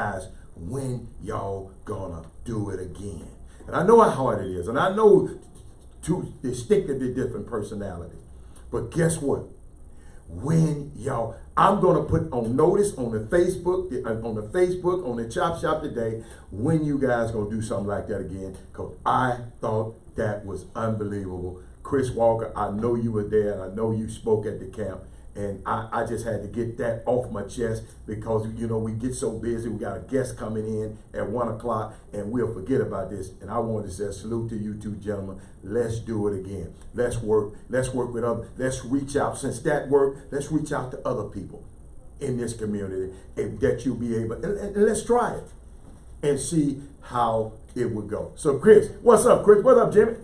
guys, when y'all gonna do it again? And I know how hard it is, and I know to stick to the different personalities. But guess what? When y'all, I'm gonna put on notice on the Facebook, on the Chop Shop today, when you guys gonna do something like that again, because I thought that was unbelievable. Chris Walker, I know you were there, and I know you spoke at the camp, and I just had to get that off my chest because, you know, we get so busy. We got a guest coming in at 1 o'clock, and we'll forget about this. And I wanted to say salute to you two gentlemen. Let's do it again. Let's work with others. Let's reach out. Since that worked, let's reach out to other people in this community and that you'll be able, and let's try it and see how it would go. So Chris, what's up, Chris? What's up, Jimmy?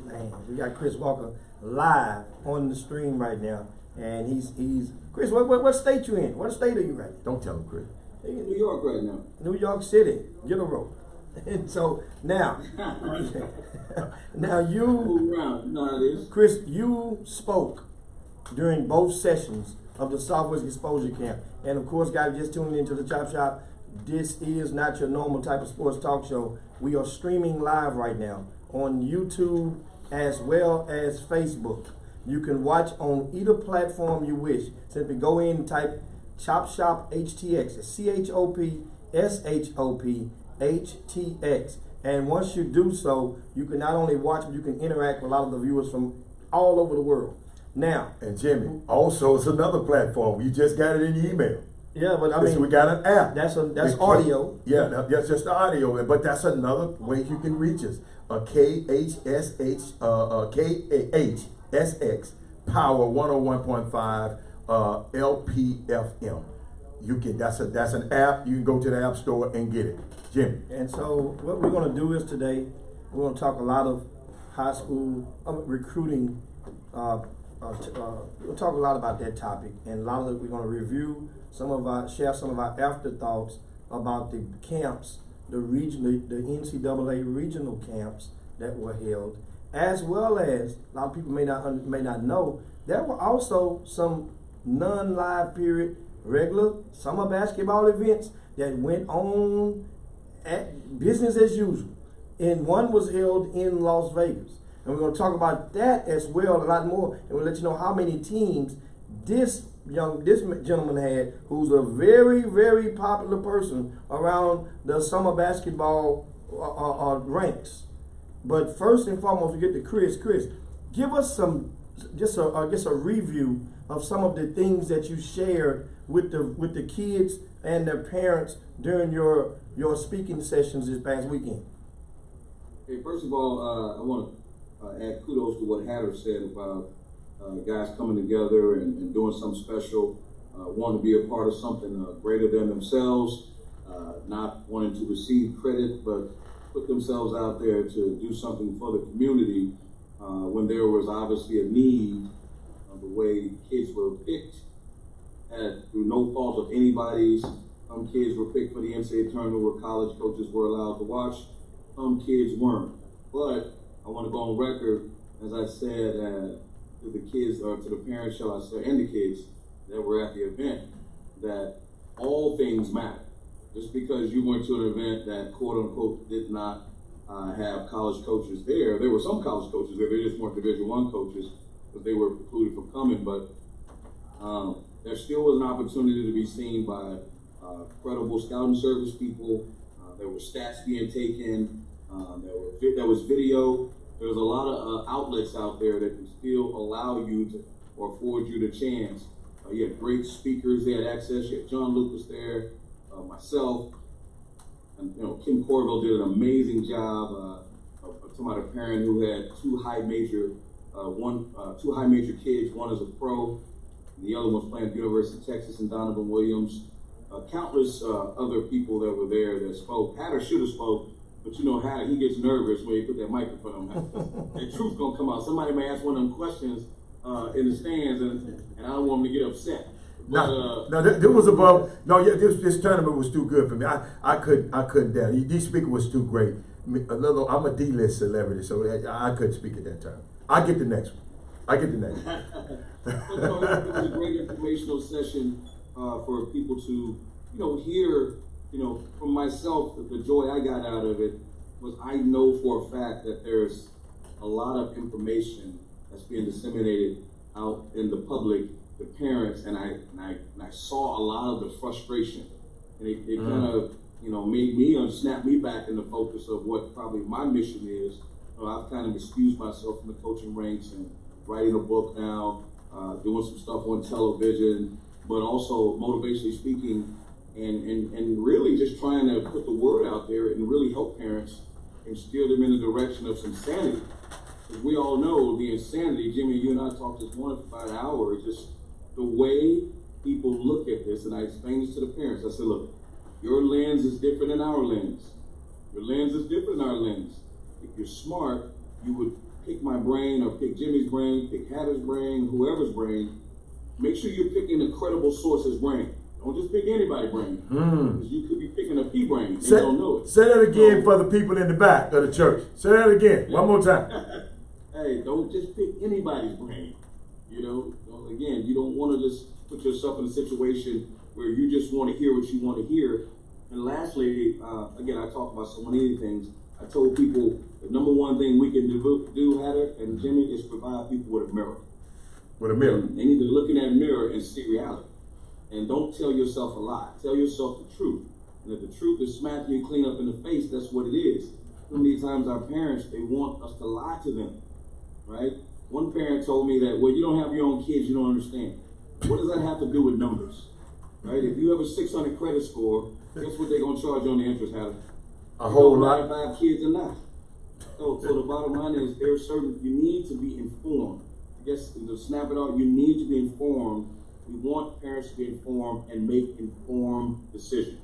Man, we got Chris Walker live on the stream right now. And he's Chris, what state you in? What state are you right now? Don't tell him, Chris. In New York right now. New York City, get a rope. And so now, now Move around. You know how it is. Chris, you spoke during both sessions of the Southwest Exposure Camp. And of course, guys, just tuning into the Chop Shop. This is not your normal type of sports talk show. We are streaming live right now on YouTube as well as Facebook. You can watch on either platform you wish. Simply go in and type ChopShopHTX. It's ChopShopHTX. And once you do so, you can not only watch, but you can interact with a lot of the viewers from all over the world. Now, and Jimmy, also it's another platform. You just got it in your email. Yeah, but I mean, we got an app. That's audio. Yeah, that's just the audio, but that's another way you can reach us. KHSX Power 101.5 LPFM. You can that's an app. You can go to the app store and get it. Jim. And so what we're going to do is today we're going to talk a lot of high school recruiting. We'll talk a lot about that topic, and a lot of it we're going to review share some of our afterthoughts about the camps, the NCAA regional camps that were held, as well as a lot of people may not know there were also some non-live period regular summer basketball events that went on at business as usual, and one was held in Las Vegas, and we're going to talk about that as well, a lot more, and we'll let you know how many teams this gentleman had, who's a very, very popular person around the summer basketball ranks. But first and foremost, we get to Chris. Chris, give us just a review of some of the things that you shared with the kids and their parents during your speaking sessions this past weekend. Hey, first of all, I want to add kudos to what Hatter said about guys coming together and doing something special, wanting to be a part of something greater than themselves, not wanting to receive credit, but put themselves out there to do something for the community when there was obviously a need. The way kids were picked, through no fault of anybody's. Some kids were picked for the NCAA tournament where college coaches were allowed to watch. Some kids weren't. But I want to go on record, as I said, to the kids, or to the parents, shall I say, and the kids that were at the event, that all things matter. Just because you went to an event that quote unquote did not have college coaches there were some college coaches there, they just weren't Division I coaches because they were precluded from coming, but there still was an opportunity to be seen by credible scouting service people. There were stats being taken, there was video. There's a lot of outlets out there that can still allow you to, or afford you the chance. You had great speakers, they had access. You had John Lucas there, myself, and Kim Corville did an amazing job of talking about a parent who had two high major kids. One is a pro, and the other one's playing at the University of Texas, and Donovan Williams. Countless other people that were there that spoke. Hatter should have spoke. But you know how he gets nervous when you put that microphone on. The truth's gonna come out. Somebody may ask one of them questions in the stands, and I don't want them to get upset. But, there was above. No, yeah, this tournament was too good for me. I couldn't dare. These speaker was too great. I'm a D-list celebrity, so I couldn't speak at that time. I get the next one. But it was a great informational session for people to, hear from myself, the joy I got out of it was I know for a fact that there's a lot of information that's being disseminated out in the public, the parents, and I saw a lot of the frustration, and it kind of made me snap me back in the focus of what probably my mission is. I've kind of excused myself from the coaching ranks and writing a book now, doing some stuff on television, but also motivationally speaking, and really just trying to put the word out there and really help parents and steer them in the direction of some sanity. Because we all know the insanity. Jimmy, you and I talked this morning for about an hour. It's just the way people look at this, and I explained this to the parents. I said, look, your lens is different than our lens. Your lens is different than our lens. If you're smart, you would pick my brain or pick Jimmy's brain, pick Hatter's brain, whoever's brain. Make sure you're picking a credible source's brain. Don't just pick anybody's brain. Because you could be picking a pea brain and don't know it. Say that again for the people in the back of the church. Say that again. One more time. Hey, don't just pick anybody's brain. Again, you don't want to just put yourself in a situation where you just want to hear what you want to hear. And lastly, again, I talk about so many things. I told people the number one thing we can do, Hatter and Jimmy, is provide people with a mirror. With a mirror. They need to look in that mirror and see reality. And don't tell yourself a lie. Tell yourself the truth. And if the truth is smacking you clean up in the face, that's what it is. How many times our parents, they want us to lie to them, right? One parent told me that, well, you don't have your own kids, you don't understand. What does that have to do with numbers, right? If you have a 600 credit score, guess what they're going to charge you on the interest, Hatter? A whole lot. 5 kids or not. So the bottom line is you need to be informed. I guess to snap it out, you need to be informed. We want parents to be informed and make informed decisions.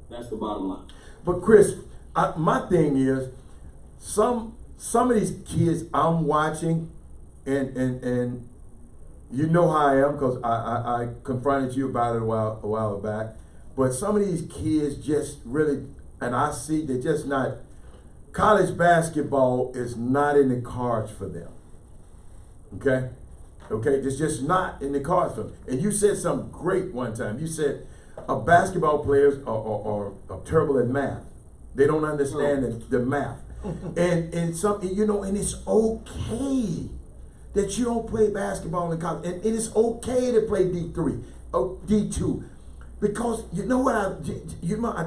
That's the bottom line. But Chris, my thing is, some of these kids I'm watching, and you know how I am because I confronted you about it a while back. But some of these kids just really, and I see they're just not. College basketball is not in the cards for them. Okay. It's just not in the cards for them. And you said something great one time. You said basketball players are terrible at math. They don't understand the math. and it's okay that you don't play basketball in college. And it is okay to play D3 or D2. Because you know what I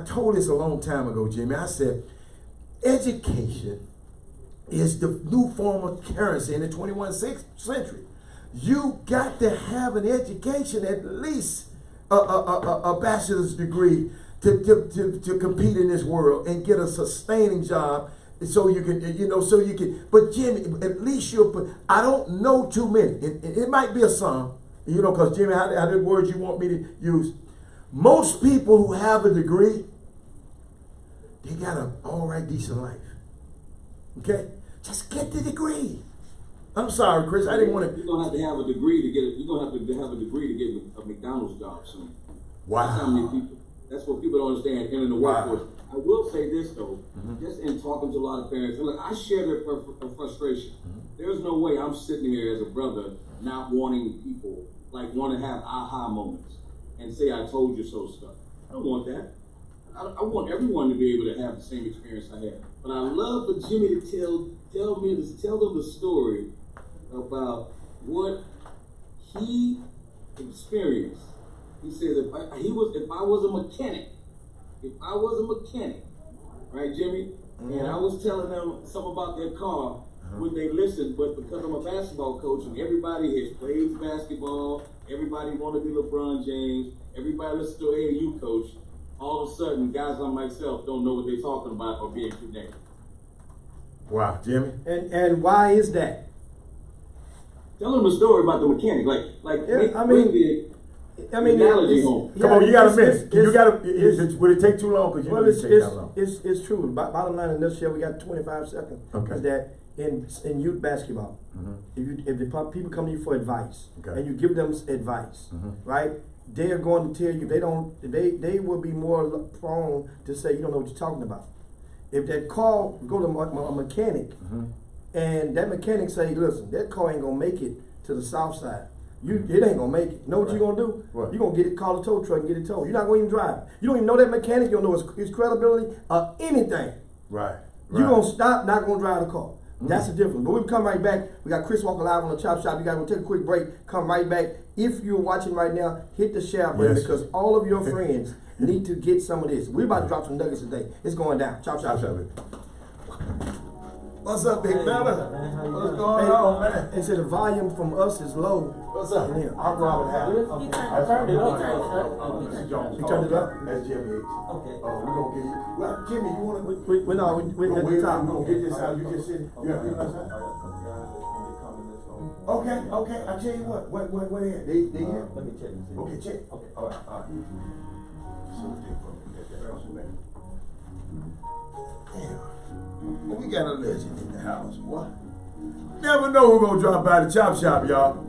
told this a long time ago, Jimmy. I said, education is the new form of currency in the 21st century. You got to have an education, at least a bachelor's degree to compete in this world and get a sustaining job so you can, but Jimmy, at least I don't know too many. It might be a some, because Jimmy, how the words you want me to use. Most people who have a degree, they got an all right, decent life. Okay? Just get the degree. I'm sorry, Chris. I didn't want to. You're gonna have to have a degree to get it. You're gonna have to have a degree to get a McDonald's job soon. Wow. That's how many people. That's what people don't understand entering the workforce. I will say this though, just in talking to a lot of parents, and look, I share their frustration. There's no way I'm sitting here as a brother not wanting people want to have aha moments and say I told you so stuff. I don't want that. I want everyone to be able to have the same experience I had. But I love for Jimmy to tell them the story about what he experienced. He says if I was a mechanic, right, Jimmy, and I was telling them something about their car, would they listen? But because I'm a basketball coach and everybody has played basketball, everybody want to be LeBron James, everybody listens to AAU coach. All of a sudden, guys like myself don't know what they're talking about or being connected. Wow, Jimmy. And why is that? Tell them a story about the mechanic. Analogy home. Come on, you got a minute. Would it take too long? Because take that long. It's true. Bottom line in this year, we got 25 seconds. Okay. Is that in youth basketball, if the people come to you for advice, and you give them advice, right? They are going to tell you they will be more prone to say you don't know what you're talking about. If that car go to a mechanic, and that mechanic say, listen, that car ain't gonna make it to the south side. it ain't gonna make it. Know what you gonna do? What? You gonna get it, call a tow truck and get it towed. You're not gonna even drive. You don't even know that mechanic. You don't know his credibility or anything. Right. You gonna stop, not gonna drive the car. That's the difference. But we'll come right back. We got Chris Walker live on the Chop Shop. You guys will take a quick break. Come right back. If you're watching right now, hit the share button because all of your friends need to get some of this. We're about to drop some nuggets today. It's going down. Chop Shop. What's up, big fella? What's going on, man? They said the volume from us is low. What's up? Yeah. I'm Robert Howard. I turned it up. You turned it up? That's Jimmy H. Okay. We're gonna get you. Well, Jimmy, you wanna? We're at the top. We're gonna get this out. You just sit. You got people outside? Okay. I tell you what. What they at? They here? Let me check and see. Okay, check. Okay. All right. So get that out back. Damn. We got a legend in the house, boy. Never know who's gonna drop by the Chop Shop, y'all.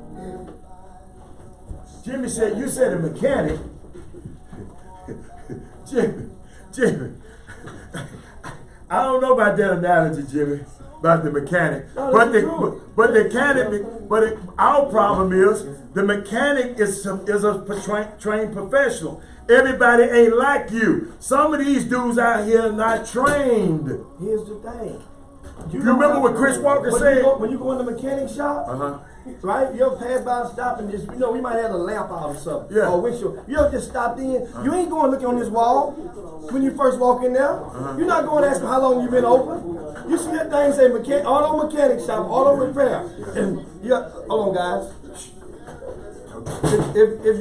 Jimmy said, you said a mechanic. Jimmy. I don't know about that analogy, Jimmy, about the mechanic. No, But our problem is the mechanic is a trained professional. Everybody ain't like you. Some of these dudes out here are not trained. Here's the thing. You remember what Chris Walker said? When you go in the mechanic shop, right? You'll pass by and stop and just, we might have a lamp out or something. Yeah. Or windshield. You'll just stop in. You ain't going to look on this wall when you first walk in there. You're not going to ask them how long you've been open. You see that thing say auto mechanic shop, auto repair. And hold on, guys. If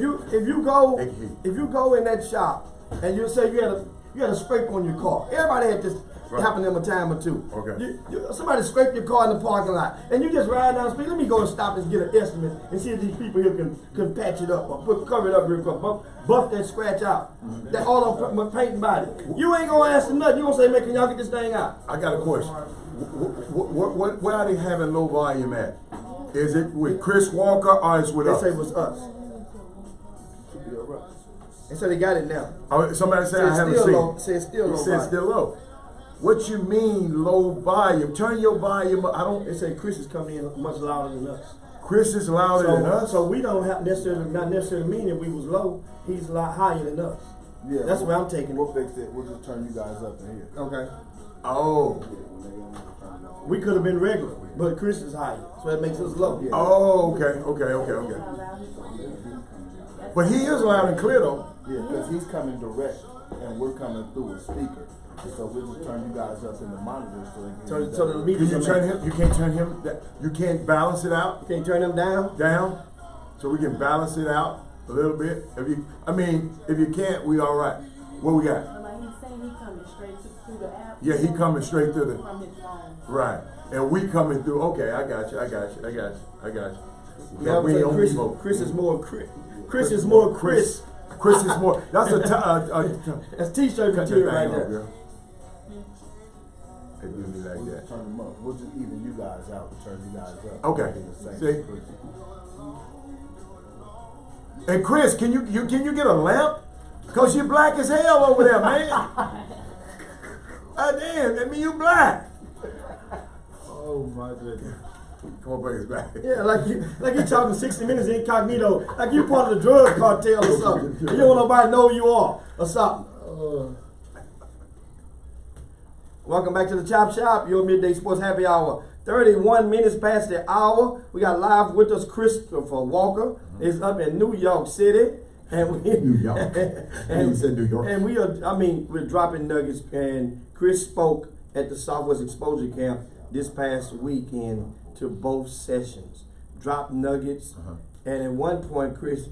you go in that shop and you say you had a scrape on your car, everybody had this happen to them a time or two. Okay. Somebody scraped your car in the parking lot, and you just ride down the street. Let me go and stop and get an estimate and see if these people here can patch it up or cover it up real quick, buff that scratch out, that auto painting body. You ain't gonna ask them nothing. You gonna say, man, can y'all get this thing out? I got a question. Where are they having low volume at? Is it with Chris Walker or is it with us? They say it was us. They said they got it now. Oh, somebody said I haven't seen it. Say it's still low. It says still low. What you mean low volume? Turn your volume up. They say Chris is coming in much louder than us. Chris is louder than us? So we don't have not necessarily mean if we was low, he's a lot higher than us. Yeah, that's where I'm taking it. We'll fix it. We'll just turn you guys up in here. Okay. Oh. We could have been regular, but Chris is higher, so that makes us low. Yeah. Oh, okay. But he is loud and clear though. Yeah, because he's coming direct, and we're coming through a speaker. So we'll just turn you guys up in the monitor so the Can you turn him? You can't turn him. You can't balance it out. You can't turn him down. Down, so we can balance it out a little bit. If you can't, we all right. What we got? He's saying he coming straight through the app. Yeah, he coming straight through the. From his phone. Right, and we coming through. Okay, I got you. Yeah, we don't Chris, smoke. Chris is more Chris. Chris is more Chris. Chris is more. That's That's t-shirt material right there. They do me like we'll that. just turn them up. We'll just even you guys out and turn you guys up. Okay. The same See? frequency. And Chris, can you get a lamp? Cause you're black as hell over there, man. Damn, that mean you black. Oh my goodness. Come on, bring us back. Yeah, like you talking 60 Minutes incognito, like you part of the drug cartel or something. You don't want nobody to know who you are or something. Welcome back to the Chop Shop, your midday sports happy hour. 31 minutes past the hour. We got live with us Christopher Walker. Is up in New York City. And we New York. and, He said New York. and we're dropping nuggets. And Chris spoke at the Southwest Exposure Camp this past weekend to both sessions. Dropped nuggets. And at one point, Chris,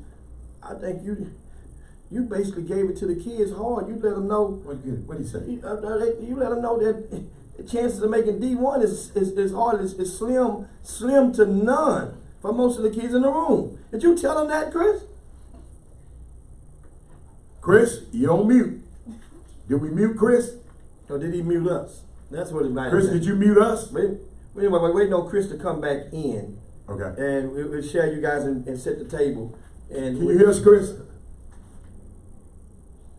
I think you basically gave it to the kids hard. You let them know. What did he say? You let them know that the chances of making D1 is hard. It's slim to none for most of the kids in the room. Did you tell them that, Chris? Chris, you on mute. Did we mute Chris? Or did he mute us? That's what it might Chris, have been. did you mute us? We're waiting on Chris to come back in. Okay. And we'll share you guys and set the table. And Can you hear us, Chris?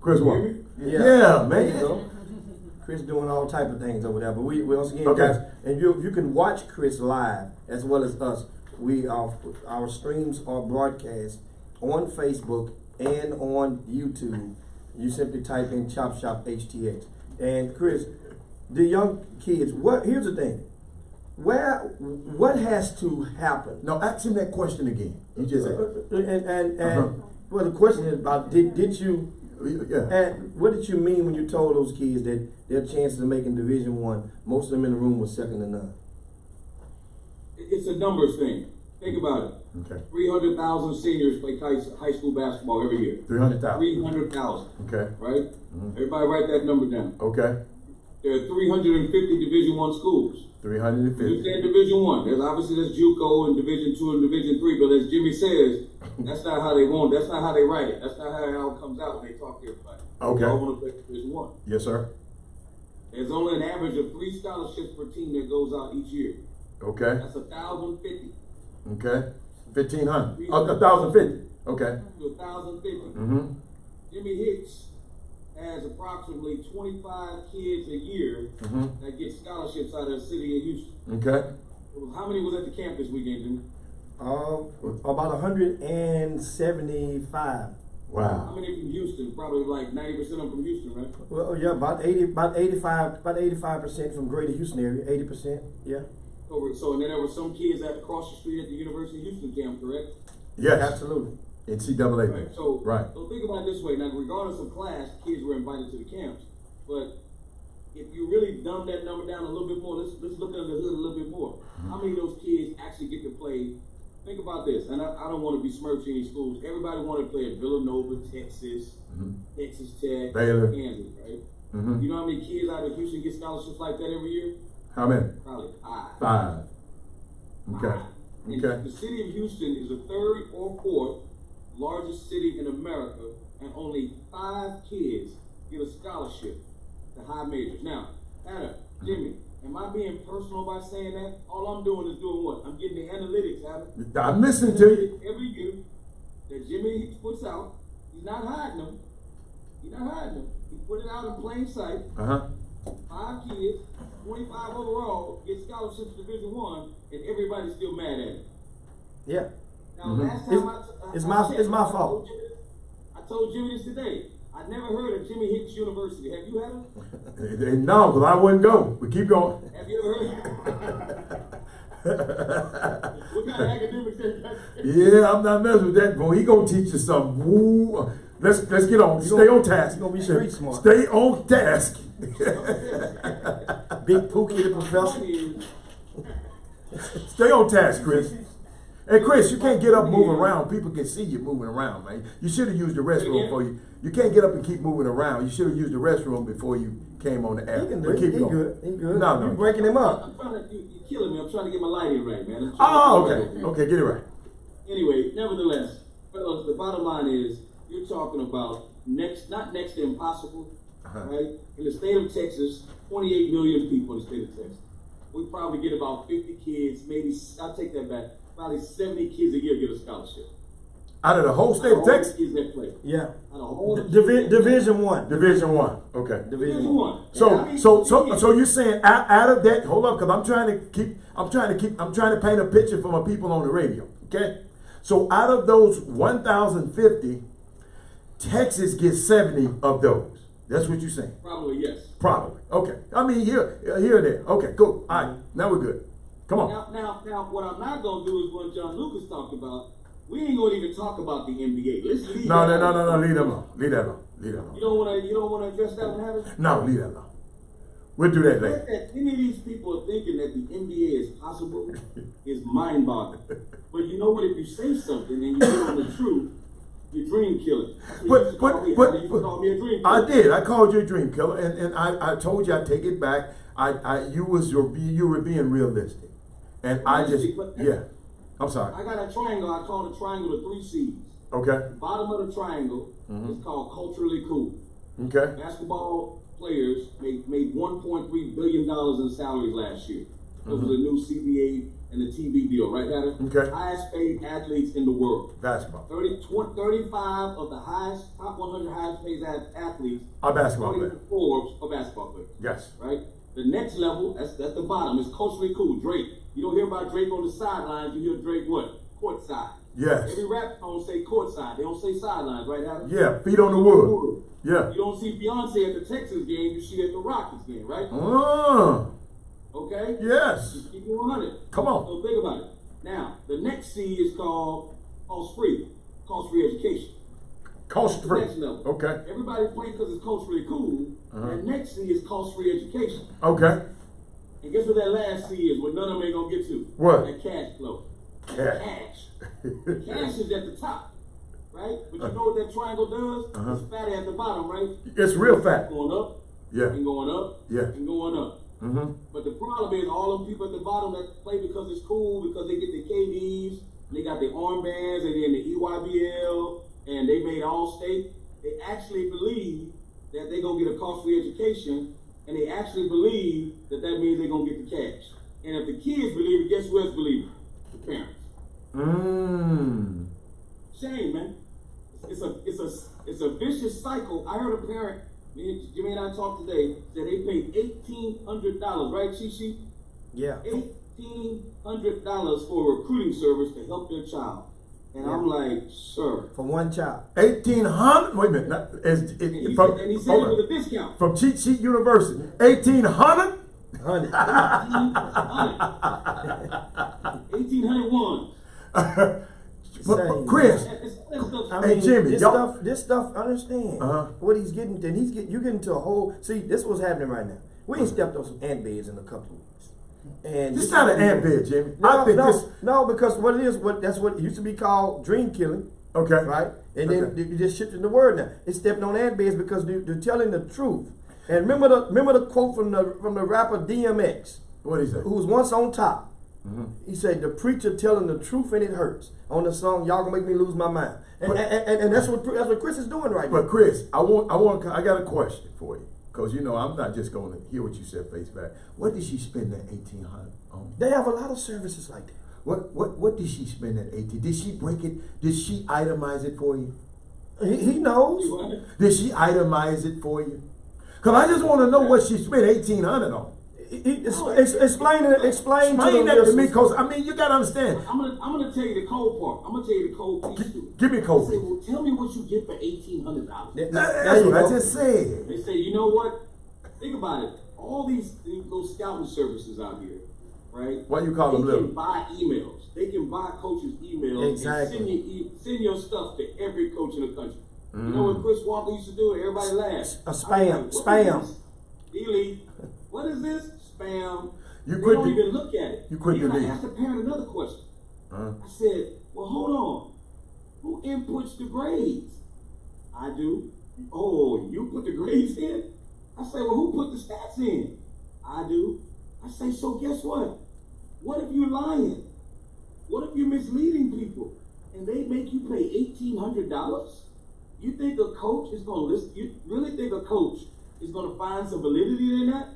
Chris, what? Yeah, man. There you go. Chris doing all type of things over there. But we once again, Okay. guys, and you can watch Chris live as well as us our streams are broadcast on Facebook and on YouTube. You simply type in ChopShopHTX. And Chris, the young kids, here's the thing. What has to happen? No, ask him that question again. You just said. Well, the question is about did you? Yeah. And what did you mean when you told those kids that their chances of making Division I, most of them in the room was second to none? It's a numbers thing. Think about it. Okay. 300,000 seniors play high school basketball every year. 300,000. 300,000. Okay. Right? Mm-hmm. Everybody write that number down. Okay. There are 350 Division I schools. 350. You said Division I. There's JUCO and Division II and Division III, but as Jimmy says, that's not how they want. That's not how they write it. That's not how it comes out when they talk to everybody. Okay. They all want to play Division I. Yes, sir. There's only an average of 3 scholarships per team that goes out each year. Okay. That's 1,050. Okay. 1,500. 1,050. Okay. To 1,050. Mm-hmm. Jimmy Hicks has approximately 25 kids a year that get scholarships out of the city of Houston. Okay. How many was at the camp this weekend, Jimmy? About 175. How Wow. many from Houston? Probably like 90% of them from Houston, right? Well, yeah, about 85% from Greater Houston area, 80%, yeah. So and then there were some kids across the street at the University of Houston camp, correct? Yes. Absolutely. NCAA. Right. So, Right. so think about it this way. Now, regardless of class, kids were invited to the camps. But if you really dumb that number down a little bit more, let's look under the hood a little bit more. How many of those kids actually get to play? Think about this, and I don't want to besmirch any schools. Everybody wanted to play at Villanova, Texas, Texas Tech, Baylor. Kansas, right? Mm-hmm. You know how many kids out of Houston get scholarships like that every year? How many? Probably 5. 5. Okay. And Okay. the city of Houston is the 3rd or 4th largest city in America, and only 5 kids get a scholarship to high majors. Now, Adam, Jimmy, am I being personal by saying that? All I'm doing is doing what? I'm getting the analytics, Adam. I'm listening to you. Every year that Jimmy puts out, he's not hiding them. He's not hiding them. He put it out in plain sight. 5 kids, 25 overall, get scholarships to Division I, and everybody's still mad at it. Yeah. Now, last time It's my fault. I told Jimmy this today. I never heard of Jimmy Hicks University. Have you had him? No, because I wouldn't go. But keep going. Have you ever heard of What kind of academics are you? Yeah, I'm not messing with that. Boy, he gonna teach you something. Woo. Let's get on. Stay on task. You're gonna be street smart. Stay on task. Big Pookie the professor. Stay on task, Chris. Hey, Chris, you can't get up and move around. People can see you moving around, man. You should have used the restroom for you. You can't get up and keep moving around. You should have used the restroom before you came on the air. He can do But it. keep He going. good. He good. No. You breaking him up. I'm trying to, you're killing me. I'm trying to get my lighting right, man. Oh, okay. Okay, get it right. Anyway, nevertheless, fellas, the bottom line is you're talking about not next to impossible, right? In the state of Texas, 28 million people in the state of Texas. We probably get about 50 kids, maybe, I'll take that back, probably 70 kids a year get a scholarship. Out of the whole state of Texas? Kids that play. Yeah. Out of all the Division I. Division I. Okay. Division I. one. So you're saying out of that, hold up, because I'm trying to paint a picture for my people on the radio. Okay? So out of those 1,050, Texas gets 70 of those. That's what you're saying? Probably, yes. Probably. Okay. I mean, here and there. Okay, cool. All right. Now we're good. Come on. Now, what I'm not going to do is what John Lucas talked about. We ain't going to even talk about the NBA. Let's leave No. that Leave that alone. Leave that alone. You don't want to address that one, Harris? No, leave that alone. We'll do that later. That any of these people are thinking that the NBA is possible is mind-boggling. But you know what? If you say something and you get on the truth, you're dream killing. You used to call me a dream killer. I did. I called you a dream killer, and I told you I'd take it back. You were being realistic, and yeah. I'm sorry. I got a triangle. I call the triangle the 3 C's. Okay. The bottom of the triangle is called culturally cool. Okay. Basketball players made $1.3 billion in salaries last year. Because of the new CBA and the TV deal, right, Adam? Okay. Highest paid athletes in the world. Basketball. 35 of the top 100 highest paid athletes are basketball according players. to Forbes are basketball players. Yes. Right? The next next level, that's the bottom. It's culturally cool. Drake. You don't hear about Drake on the sidelines. You hear Drake what? Courtside. Yes. Every rap song say courtside. They don't say sidelines, right, Adam? Yeah, feet on the wood. Yeah. You don't see Beyonce at the Texas game. You see her at the Rockets game, right? Okay? Yes. Just keep it 100. Come on. So think about it. Now, the next C is called cost-free. Cost-free education. Cost-free. Next level. Okay. Everybody's playing because it's culturally cool. And next C is cost-free education. Okay. And guess what that last C is? What none of them ain't gonna get to? What? That cash flow. Cash. Cash is at the top, right? But you know what that triangle does? It's fatty at the bottom, right? It's real fat. Going up. Yeah. And going up. Yeah. And going up. But the problem is all them people at the bottom that play because it's cool, because they get the KDs, they got their armbands, and then the EYBL, and they made all state. They actually believe that they're gonna get a cost-free education, and they actually believe that means they're gonna get the cash. And if the kids believe it, guess who else believes it? The parents. Shame, man. It's a vicious cycle. I heard a parent, Jimmy and I talked today, that they paid $1,800, right, Chichi? Yeah. $1,800 for a recruiting service to help their child. And I'm like, sir. For one child. 1,800. Wait a minute. Not, And he said it with a discount. From Cheat Sheet University. 1,800. 1,801. But Chris, I hey mean, Jimmy, this stuff, understand what he's getting to. You get into a whole, see, this is what's happening right now. We ain't stepped on some ant beds in a couple of weeks. And this is not an ant bed, Jimmy. No, because what it is, that's what it used to be called dream killing. Okay. Right? And then you just shifting the word now. It's stepping on ant beds because they're telling the truth. And remember the quote from the rapper DMX. What he say? Who was once on top. He said, the preacher telling the truth and it hurts. On the song, y'all gonna make me lose my mind. And that's what Chris is doing right now. But Chris, I got a question for you. Because you know I'm not just going to hear what you said face back. What did she spend that 1,800 on? They have a lot of services like that. What did she spend that 18? Did she break it? Did she itemize it for you? He knows. Did she itemize it for you? Because I just want to know what she spent 1,800 on. Explain that to me, because I mean you gotta understand. I'm gonna tell you the cold part. I'm gonna tell you the cold piece too. Give me cold. Say, well, tell me what you get for $1,800. That's what I just said. They say, you know what? Think about it. All these little scouting services out here, right? Why you call them little? They little? can buy emails. They can buy coaches' emails. Exactly. And send your stuff to every coach in the country. You know what Chris Walker used to do? Everybody laughed. Spam. Delete. What is this? Spam. You they couldn't don't even look at it. You couldn't I delete. asked the parent another question. I said, well, hold on. Who inputs the grades? I do. Oh, you put the grades in? I say, well, who put the stats in? I do. I say, so guess what? What if you're lying? What if you're misleading people? And they make you pay $1,800? You think a coach is going to listen? You really think a coach is going to find some validity in that?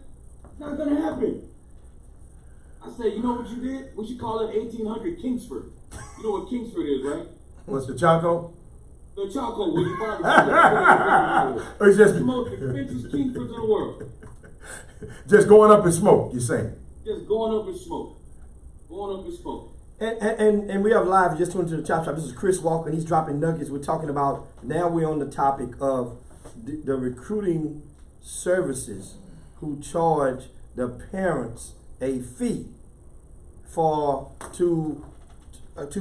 It's not going to happen. I said, you know what you did? We should call it 1800 Kingsford. You know what Kingsford is, right? What's the Chaco? The Chaco, where you probably It's just the most expensive Kingsfords in the world. Just going up in smoke, you're saying? Just going up in smoke. Going up in smoke. And we have live, just tuned to the Chop Shop. This is Chris Walker, and he's dropping nuggets. We're talking about, now we're on the topic of the recruiting services who charge the parents a fee to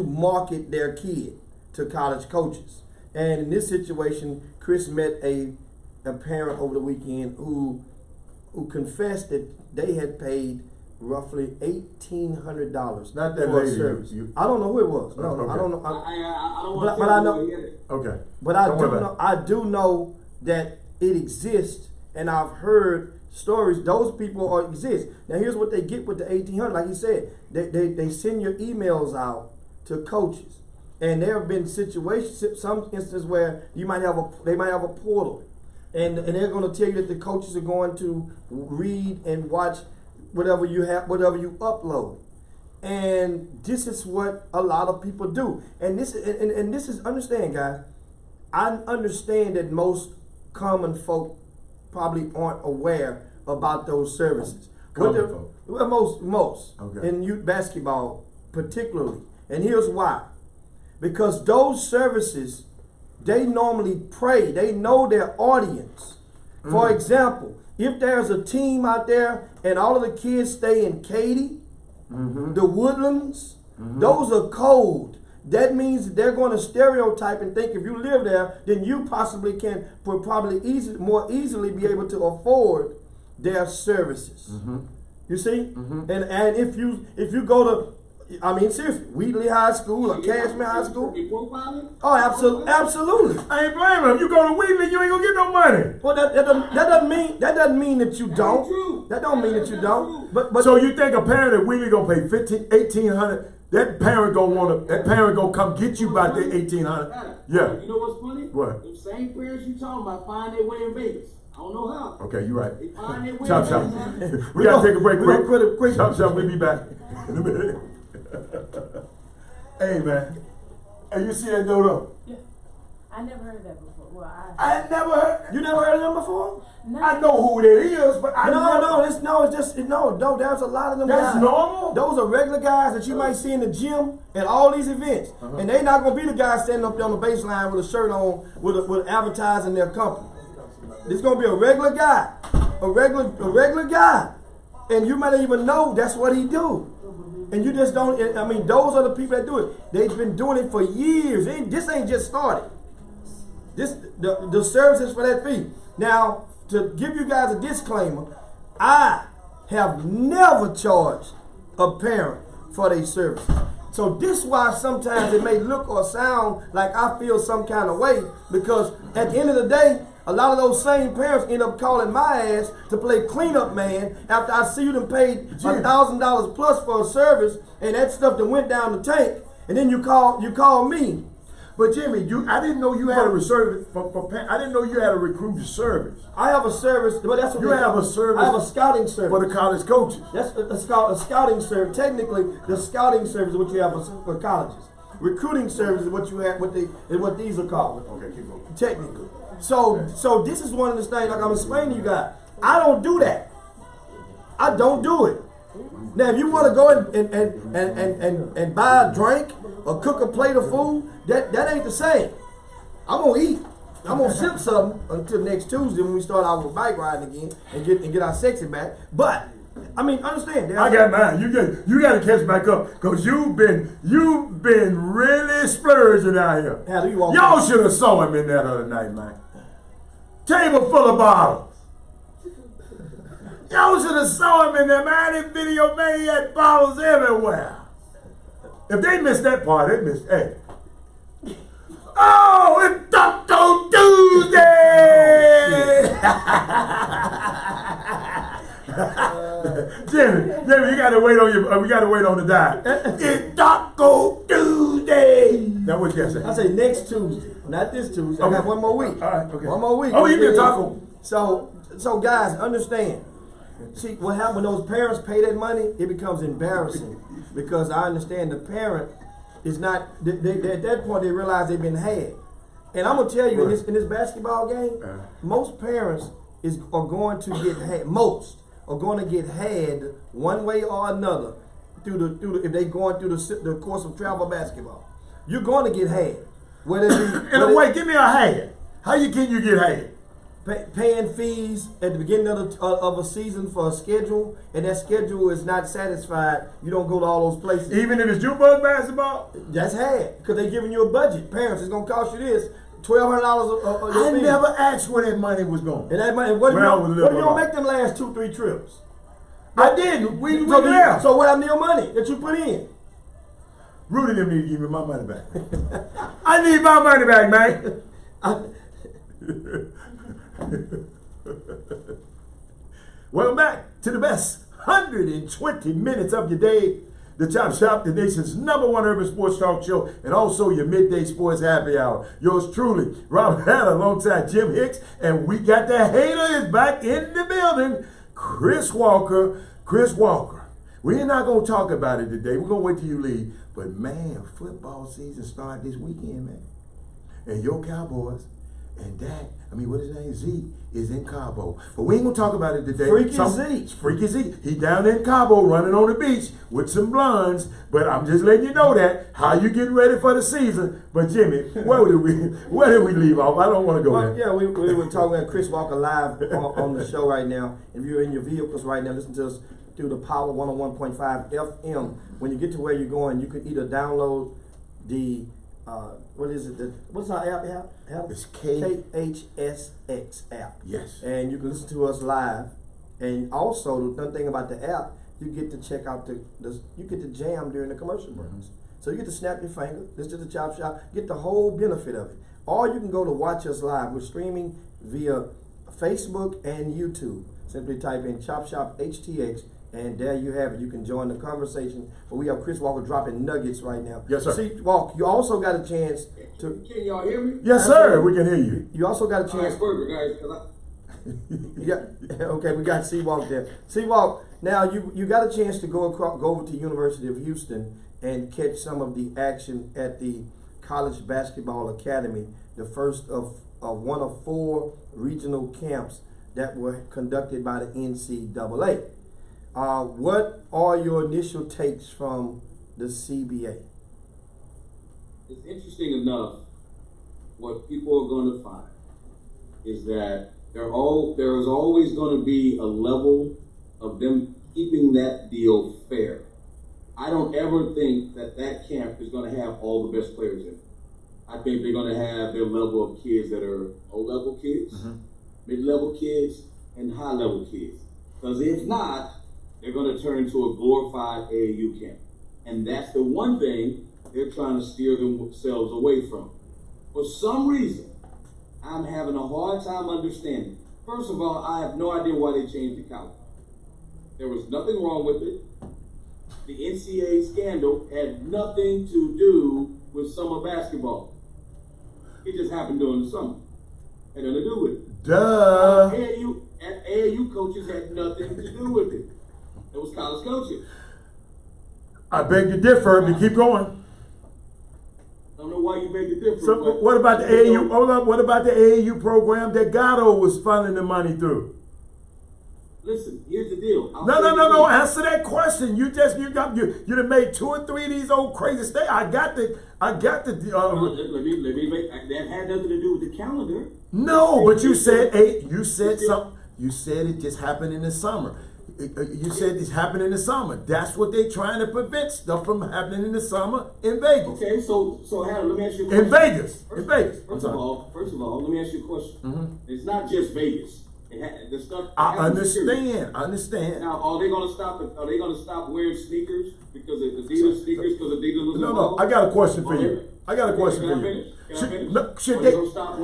market their kid to college coaches. And in this situation, Chris met a parent over the weekend who confessed that they had paid roughly $1,800. Not that for lady. a service. I don't know who it was. No, Okay. I don't know. I don't want to but I know. Okay. But I do know that it exists, and I've heard stories. Those people exist. Now here's what they get with the 1,800. Like he said, they send your emails out to coaches, and there have been situations, some instances where they might have a portal, and they're going to tell you that the coaches are going to read and watch whatever you upload. And this is what a lot of people do. And this is understand, guys. I understand that most common folk probably aren't aware about those services. coming for? Well, most Okay. in youth basketball particularly, and here's why: because those services, they normally pray. They know their audience. For example, if there's a team out there and all of the kids stay in Katy, the Woodlands, those are cold. That means that they're going to stereotype and think if you live there, then you possibly would probably more easily be able to afford their services. You see? And if you go to, I mean, seriously, Wheatley High School or Cashmere High School. Oh, absolutely. I ain't blaming them. You go to Wheatley, you ain't gonna get no money. Well, that doesn't mean that you don't. That don't mean that you don't. But So you think a parent at Wheatley gonna pay $1,800? That parent gonna come get you by the $1,800. Yeah. You know what's funny? What? The same parents you talking about find their way in Vegas. I don't know how. Okay, you're right. They find their way Chop in Shop. Vegas. We gotta take a break We're gonna quick. Chop Shop, we'll be back in a minute. Hey man. Hey, you see that dodo? Yeah. I never heard that before. Well, I never heard. You never heard of them before? no. I know who that is, but I never. There's a lot of them That's guys. normal? Those are regular guys that you might see in the gym and all these events. And they not gonna be the guys standing up there on the baseline with a shirt on with advertising their company. This gonna be a regular guy. A regular guy. And you might not even know that's what he do. And you just don't, I mean, those are the people that do it. They've been doing it for years. This ain't just started. The services for that fee. Now, to give you guys a disclaimer, I have never charged a parent for their service. So this is why sometimes it may look or sound like I feel some kind of way, because at the end of the day, a lot of those same parents end up calling my ass to play cleanup man after I see them paid $1,000 plus for a service, and that stuff that went down the tank, and then you call me. But Jimmy, I didn't know you had a service I didn't know you had a recruiting service. I have a service, but that's what You have a service. I have a scouting service For the college coaches. That's a scouting service. Technically, the scouting service is what you have for colleges. Recruiting service is what you have. What these are called. Okay, keep going. Technically. So this is one of the things, like I'm explaining to you guys. I don't do that. I don't do it. Now, if you want to go and buy a drink or cook a plate of food, that ain't the same. I'm gonna eat. I'm gonna sip something until next Tuesday when we start our bike riding again and get our sexy back. But I mean, understand. I got mine. You got to catch back up because you've been really splurging out here. How do you walk? Y'all should have saw him in that other night, man. Table full of bottles. Y'all should have saw him in there, man. That video, man, he had bottles everywhere. If they missed that part, they missed. Hey. Oh, it's Taco Tuesday! Jimmy, you gotta wait on we gotta wait on the diet. It's Taco Tuesday. That what you say? I say next Tuesday, not this Tuesday. Okay. I got one more week. All right, okay. One more week. Oh, you get taco. So guys, understand. See, what happens when those parents pay that money? It becomes embarrassing because I understand the parent is not. At that point, they realize they've been had. And I'm gonna tell you, in this basketball game, most parents are going to get had. Most are going to get had one way or another if they going through the course of travel basketball. You're going to get had. Whether it be, In a way, give me a hand. How can you get had? Paying fees at the beginning of a season for a schedule, and that schedule is not satisfied, you don't go to all those places. Even if it's jukebox basketball? That's had, because they're giving you a budget. Parents, it's going to cost you this, $1,200 I never asked where that money was going. And that money, what if you Well, don't make them last 2-3 trips? I didn't. We So, there. so what happened to your money that you put in? Rudy them need to give me my money back. I need my money back, man. Welcome back to the best 120 minutes of your day. The Chop Shop, the nation's #1 urban sports talk show, and also your midday sports happy hour. Yours truly, Robert Hanna, alongside Jim Hicks, and we got the hater is back in the building, Chris Walker. Chris Walker. We're not going to talk about it today. We're going to wait till you leave. But man, football season started this weekend, man. And your Cowboys And what his name, Zeke, is in Cabo. But we ain't gonna talk about it today. Zeke. Freaky Zeke. He down in Cabo running on the beach with some blondes. But I'm just letting you know that. How you getting ready for the season. But Jimmy, where did we leave off? I don't want to go there. Yeah, we were talking about Chris Walker live on the show right now. If you're in your vehicles right now, listen to us through the Power 101.5 FM. When you get to where you're going, you can either download the what's our app? It's KHSX app. Yes. And you can listen to us live. And also, the thing about the app, you get to check out you get to jam during the commercial breaks. So you get to snap your finger, listen to the Chop Shop, get the whole benefit of it. Or you can go to watch us live. We're streaming via Facebook and YouTube. Simply type in ChopShopHTX, and there you have it. You can join the conversation. But we have Chris Walker dropping nuggets right now. Yes, sir. See, Walk, you also got a chance to. Can y'all hear me? Yes, sir. We can hear you. You also got a chance. Perfect, guys. Yeah. Okay, we got C-Walk there. C-Walk, now you got a chance to go over to University of Houston and catch some of the action at the College Basketball Academy, the first of one of 4 regional camps that were conducted by the NCAA. What are your initial takes from the CBA? It's interesting enough, what people are going to find is that there is always going to be a level of them keeping that deal fair. I don't ever think that camp is going to have all the best players in it. I think they're going to have their level of kids that are O-level kids, mid-level kids, and high-level kids. Because if not, they're going to turn into a glorified AAU camp. And that's the one thing they're trying to steer themselves away from. For some reason, I'm having a hard time understanding. First of all, I have no idea why they changed the calendar. There was nothing wrong with it. The NCAA scandal had nothing to do with summer basketball. It just happened during the summer. Had nothing to do with it. Duh. AAU coaches had nothing to do with it. It was college coaches. I beg to differ, but keep going. I don't know why you beg to differ. So what about the AAU? Hold up. What about the AAU program that Gatto was funneling the money through? Listen, here's the deal. No. Answer that question. You done made 2 or 3 of these old crazy states. I got the. Let me make that had nothing to do with the calendar. No, but you said something. You said it just happened in the summer. You said it's happened in the summer. That's what they're trying to prevent stuff from happening in the summer in Vegas. Okay, so Hannah, let me ask you a question. In Vegas. First of all, let me ask you a question. It's not just Vegas. The stuff. I understand. Now, are they going to stop wearing sneakers because of Adidas sneakers? Because Adidas was involved? No. I got a question for you. Are they going to stop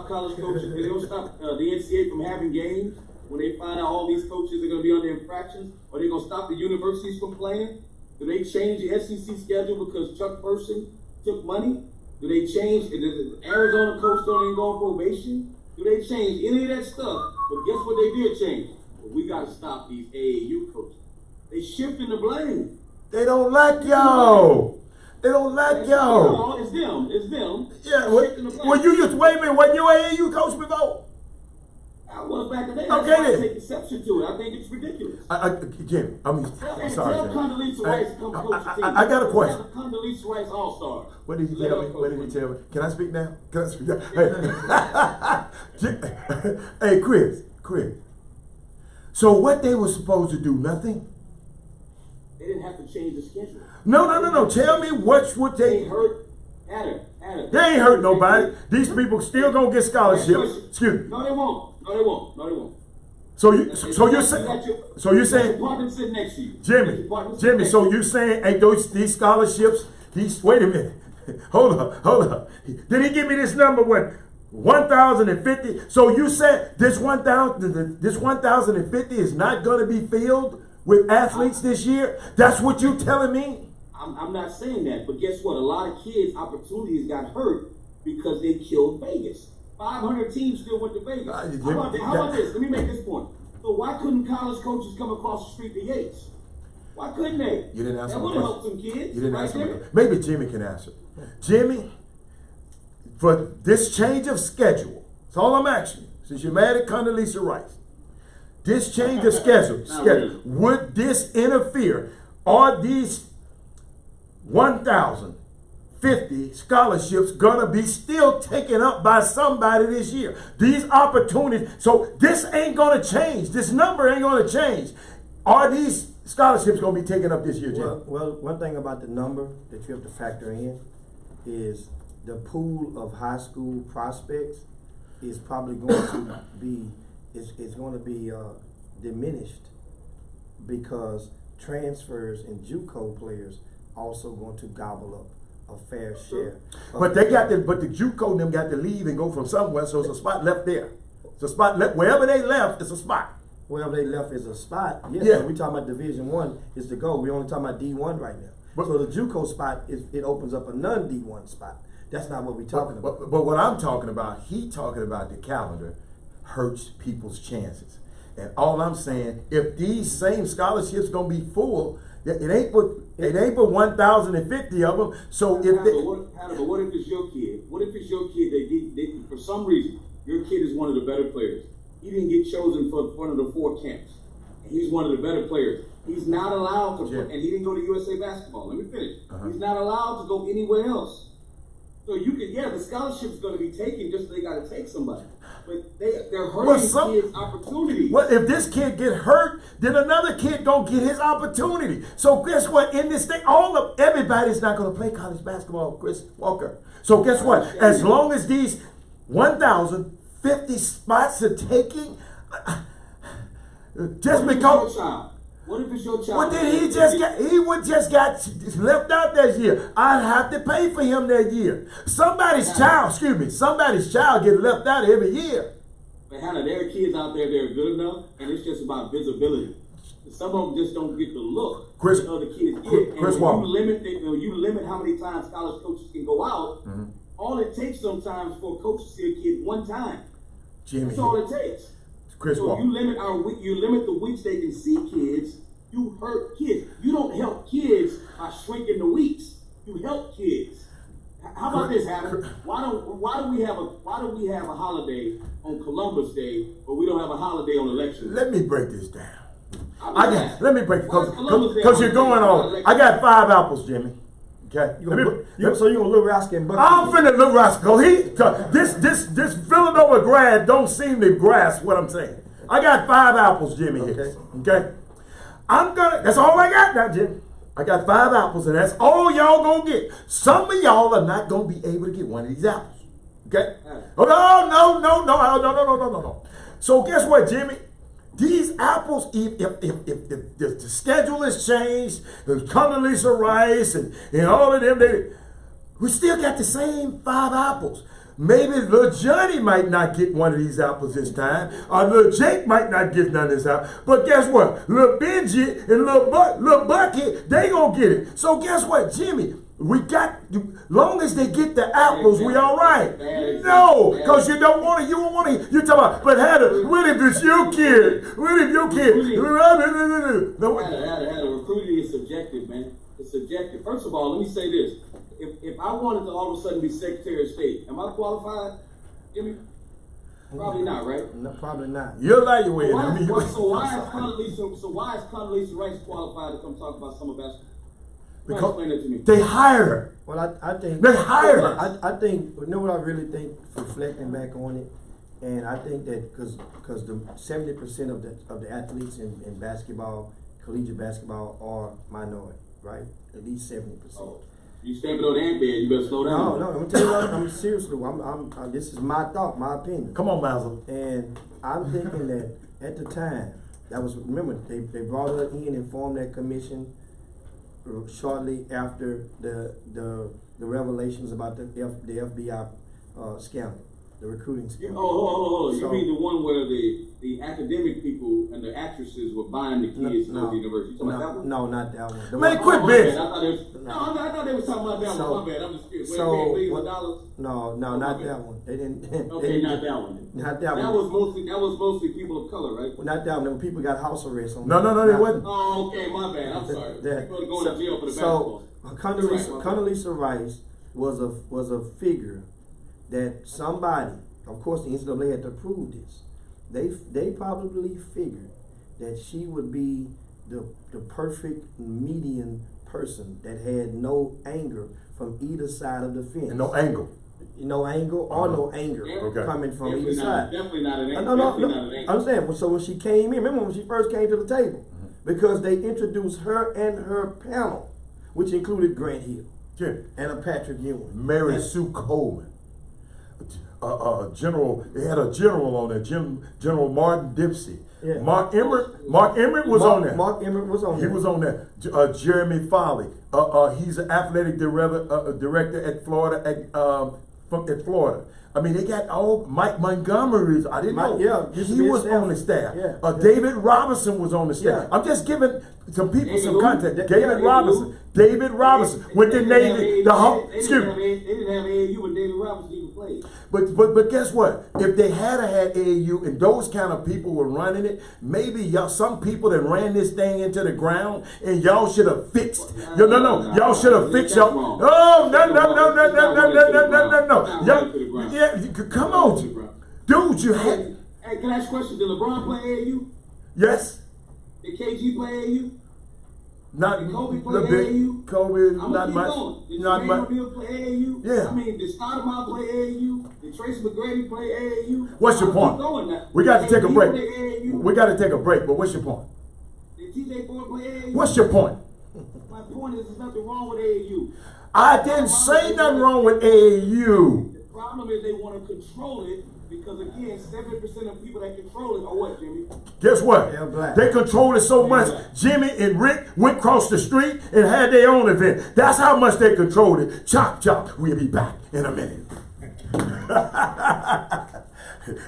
college coaches? Are they going to stop the NCAA from having games when they find out all these coaches are going to be under infractions? Are they going to stop the universities from playing? Do they change the SEC schedule because Chuck Person took money? Do they change? Does the Arizona coach don't even go on probation? Do they change any of that stuff? But guess what they did change? Well, we got to stop these AAU coaches. They shifting the blame. They don't like y'all. They don't like y'all. No, it's them. Yeah. Well, you just wait a minute. Wasn't you AAU coach before? I was back then. Okay, then. then. I take exception to it. I think it's ridiculous. Jim, I'm sorry. Tell Condoleezza Rice to come coach the team. I got a question. Condoleezza Rice All-Star. What did he tell me? What did he tell me? Can I speak now? Hey, Chris. So what they were supposed to do? Nothing? They didn't have to change the schedule. No. Tell me what they hurt. Adder. They ain't hurt nobody. These people still gonna get scholarships. Excuse me. No, they won't. So you're saying Department sitting next to you. Jimmy. So you saying ain't these scholarships? Wait a minute. Hold up. Did he give me this number? What? 1,050. So you said this 1,050 is not going to be filled with athletes this year? That's what you telling me? I'm not saying that, but guess what? A lot of kids' opportunities got hurt because they killed Vegas. 500 teams still went to Vegas. How about this? Let me make this point. So why couldn't college coaches come across the street to Yates? Why couldn't they? You didn't answer that my would have question. helped some kids. You didn't right answer my there. question. Maybe Jimmy can answer. Jimmy, for this change of schedule. That's all I'm asking you. Since you're mad at Condoleezza Rice, this change of schedule, would this interfere? Are these 1,050 scholarships gonna be still taken up by somebody this year? These opportunities, so this ain't gonna change. This number ain't gonna change. Are these scholarships gonna be taken up this year, Jim? Well, one thing about the number that you have to factor in is the pool of high school prospects is probably going to be diminished, because transfers and JUCO players also going to gobble up a fair share. But the JUCO them got to leave and go from somewhere, so it's a spot left there. It's a spot left wherever they left. It's a spot. Wherever they left is a spot. Yes, Yeah. we talking about Division I is to go. We only talking about D1 right now. So the JUCO spot it opens up a non-D1 spot. That's not what we're talking about. But what I'm talking about, he talking about the calendar hurts people's chances. And all I'm saying, if these same scholarships gonna be full, it ain't but 1,050 of them. So if but what if it's your kid? What if it's your kid that for some reason your kid is one of the better players? He didn't get chosen for one of the 4 camps, and he's one of the better players. He's not allowed to, and he didn't go to USA basketball. Let me finish. He's not allowed to go anywhere else. So you can, the scholarship's going to be taken, just so they got to take somebody. But they're hurting kids' opportunities. Well, if this kid get hurt, then another kid gonna get his opportunity. So guess what? In this thing, everybody's not gonna play college basketball, Chris Walker. So guess what? As long as these 1,050 spots are taking, just because. What if it's your child? Well, then he would just got left out that year. I'd have to pay for him that year. Somebody's child get left out every year. But Hannah, there are kids out there that are good enough, and it's just about visibility. Some of them just don't get the look that other kids get. And when you limit how many times college coaches can go out, all it takes sometimes for a coach to see a kid one time. Jimmy, that's all it takes. So you limit the weeks they can see kids. You hurt kids. You don't help kids by shrinking the weeks. You help kids. How about this, Hannah? Why do we have a holiday on Columbus Day, but we don't have a holiday on Election Day? Let me break this down. Let me break it because you're going on. I got 5 apples, Jimmy. Okay. So you're gonna Little Rascal and Bucky. I'm finna Little Rascal. This Villanova grad don't seem to grasp what I'm saying. I got 5 apples, Jimmy. Okay. That's all I got now, Jimmy. I got 5 apples, and that's all y'all gonna get. Some of y'all are not gonna be able to get one of these apples. Okay? Oh no. So guess what, Jimmy? These apples, if the schedule has changed, the Condoleezza Rice and all of them, we still got the same 5 apples. Maybe little Johnny might not get one of these apples this time, or little Jake might not get none of this apple. But guess what? Little Benji and little Bucky, they gonna get it. So guess what, Jimmy? Long as they get the apples, we all right. No, because you won't want to, you talking about, but Hannah, what if it's your kid? What if your kid? Hannah, recruiting is subjective, man. It's subjective. First of all, let me say this. If I wanted to all of a sudden be Secretary of State, am I qualified? Jimmy? Probably not, right? No, probably not. You're evaluating. So why is Condoleezza Rice qualified to come talk about summer basketball? Because they hired her. Well, I think they hired her. I think, you know what I really think, reflecting back on it, and I think that because the 70% of the athletes in basketball, collegiate basketball, are minority, right? At least 70%. Oh. You stamping on that bed, you better slow down. No, I'm gonna tell you what, I'm seriously, this is my thought, my opinion. Come on, Mazel. And I'm thinking that at the time, remember, they brought her in and formed that commission shortly after the revelations about the FBI scandal, the recruiting scandal. Hold on. You mean the one where the academic people and the actresses were buying the kids to go to university? You talking about that one? No, not that one. Man, quit bitch. I thought they were talking about that one. My bad. I'm just kidding. $1 billion? No, not that one. They didn't. Okay, not that one. Not that one. That was mostly people of color, right? Well, not that one. People got house arrest on. No, they wasn't. Oh, okay, my bad. I'm sorry. People are going to jail for the basketball. So Condoleezza Rice was a figure that somebody, of course the NCAA had to approve this, they probably figured that she would be the perfect median person that had no anger from either side of the fence. And no angle. No angle or no anger Okay. coming from Definitely either not, side. definitely not an No, angle. Definitely not an angle. understand. So when she came in, remember when she first came to the table, because they introduced her and her panel, which included Grant Hill Yeah. and a Patrick Ewing. Mary And- Sue Coleman. General, they had a general on there, General Martin Dempsey. Yeah. Mark Emmert was on there. Mark Emmert was on He there. was on there. Jeremy Foley. He's an athletic director at Florida. At Florida. I mean, they got all Mike Montgomery's. I didn't know. Yeah, used to he be a was staff. on the staff. Yeah. David Robinson was on the staff. Yeah. I'm just giving some people David some who? context. Yeah, David David Robinson. who? David Robinson with the Navy. Excuse me. They didn't have AAU when David Robinson even played. But guess what? If they had AAU and those kind of people were running it, maybe y'all, some people that ran this thing into the ground, and y'all should have fixed. Y'all should have fixed y'all. Oh no. Y'all, yeah, come on, dude. You had Hey, can I ask a question? Did LeBron play AAU? yes, Did KG play AAU? not Did Kobe play little bit. AAU? Kobe, I'm not gonna keep much, going. Did not Jermaine much. O'Neal play AAU? Yeah. I mean, did Stoudemire play AAU? Did Tracy McGrady play AAU? What's your I'm gonna keep point? going now. We got to take a Did break. play AAU? We got to take a break. But what's your point? Did TJ Ford play AAU? What's your point? My point is, there's nothing wrong with AAU. I didn't say nothing wrong with AAU. The problem is they want to control it because, again, 70% of people that control it are what, Jimmy? Guess what? They're black. They controlled it so much. Jimmy and Rick went across the street and had their own event. That's how much they controlled it. Chop, chop. We'll be back in a minute.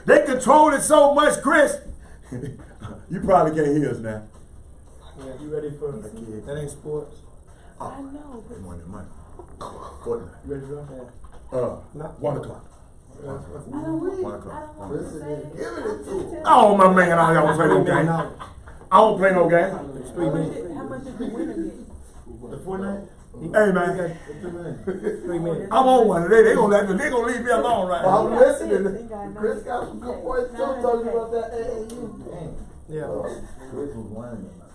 They controlled it so much, Chris. You probably can't hear us now. Yeah, you ready for that? Ain't sports. I know, but More than money. Fortnite. You ready to go? 1 o'clock. I don't want 1 I o'clock. don't want to say it. Give it to him. Oh, my man, I don't play no game. I don't play no game. How much did the winner get? The Fortnite? Hey, man. 3 minutes. I'm on one today. They gonna leave me alone right Well, now. I'm listening. Chris got some good points too, talking about that AAU. Yeah. Chris was whining about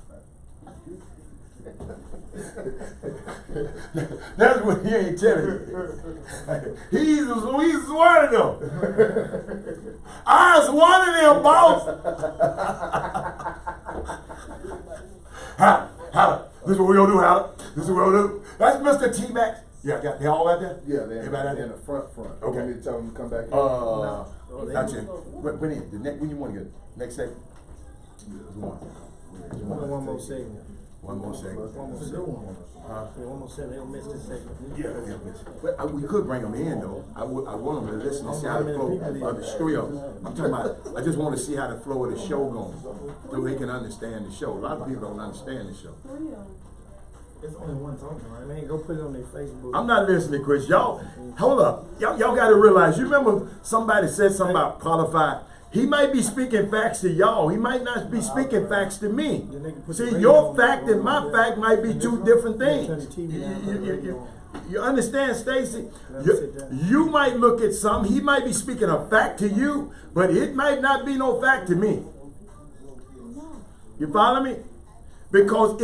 That's what he ain't telling you. He's one of them. I was one of them, boss. How? This is what we gonna do, Hal. This is what we're gonna do. That's Mr. T-Max. Yeah, they all out there? Yeah, they're Everybody out in there? the front. Okay. Want me to tell them to come back in? Gotcha. When you want to get next segment? One more segment. One more segment. One more segment. Yeah, one more segment. They don't miss this segment. Yeah. But we could bring them in though. I want them to listen and see how the flow of the show. I'm talking about. I just want to see how the flow of the show goes, so they can understand the show. A lot of people don't understand the show. It's only one talking, right? Man, go put it on their Facebook. I'm not listening, Chris. Y'all, hold up. Y'all got to realize. You remember somebody said something about qualified. He might be speaking facts to y'all. He might not be speaking facts to me. See, your fact and my fact might be two different things. You understand, Stacy? You might look at some. He might be speaking a fact to you, but it might not be no fact to me. You follow me? Because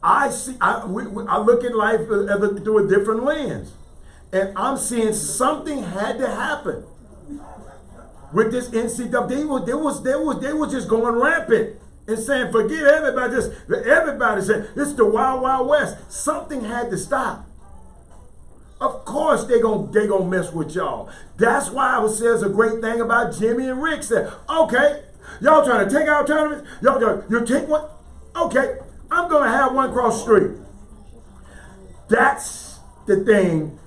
I look at life through a different lens, and I'm seeing something had to happen with this NCAA. They were just going rampant and saying, forget everybody. Everybody said it's the Wild Wild West. Something had to stop. Of course they gonna mess with y'all. That's why I was saying a great thing about Jimmy and Rick said, okay, y'all trying to take our tournaments. You take one. Okay, I'm gonna have one cross the street. That's the thing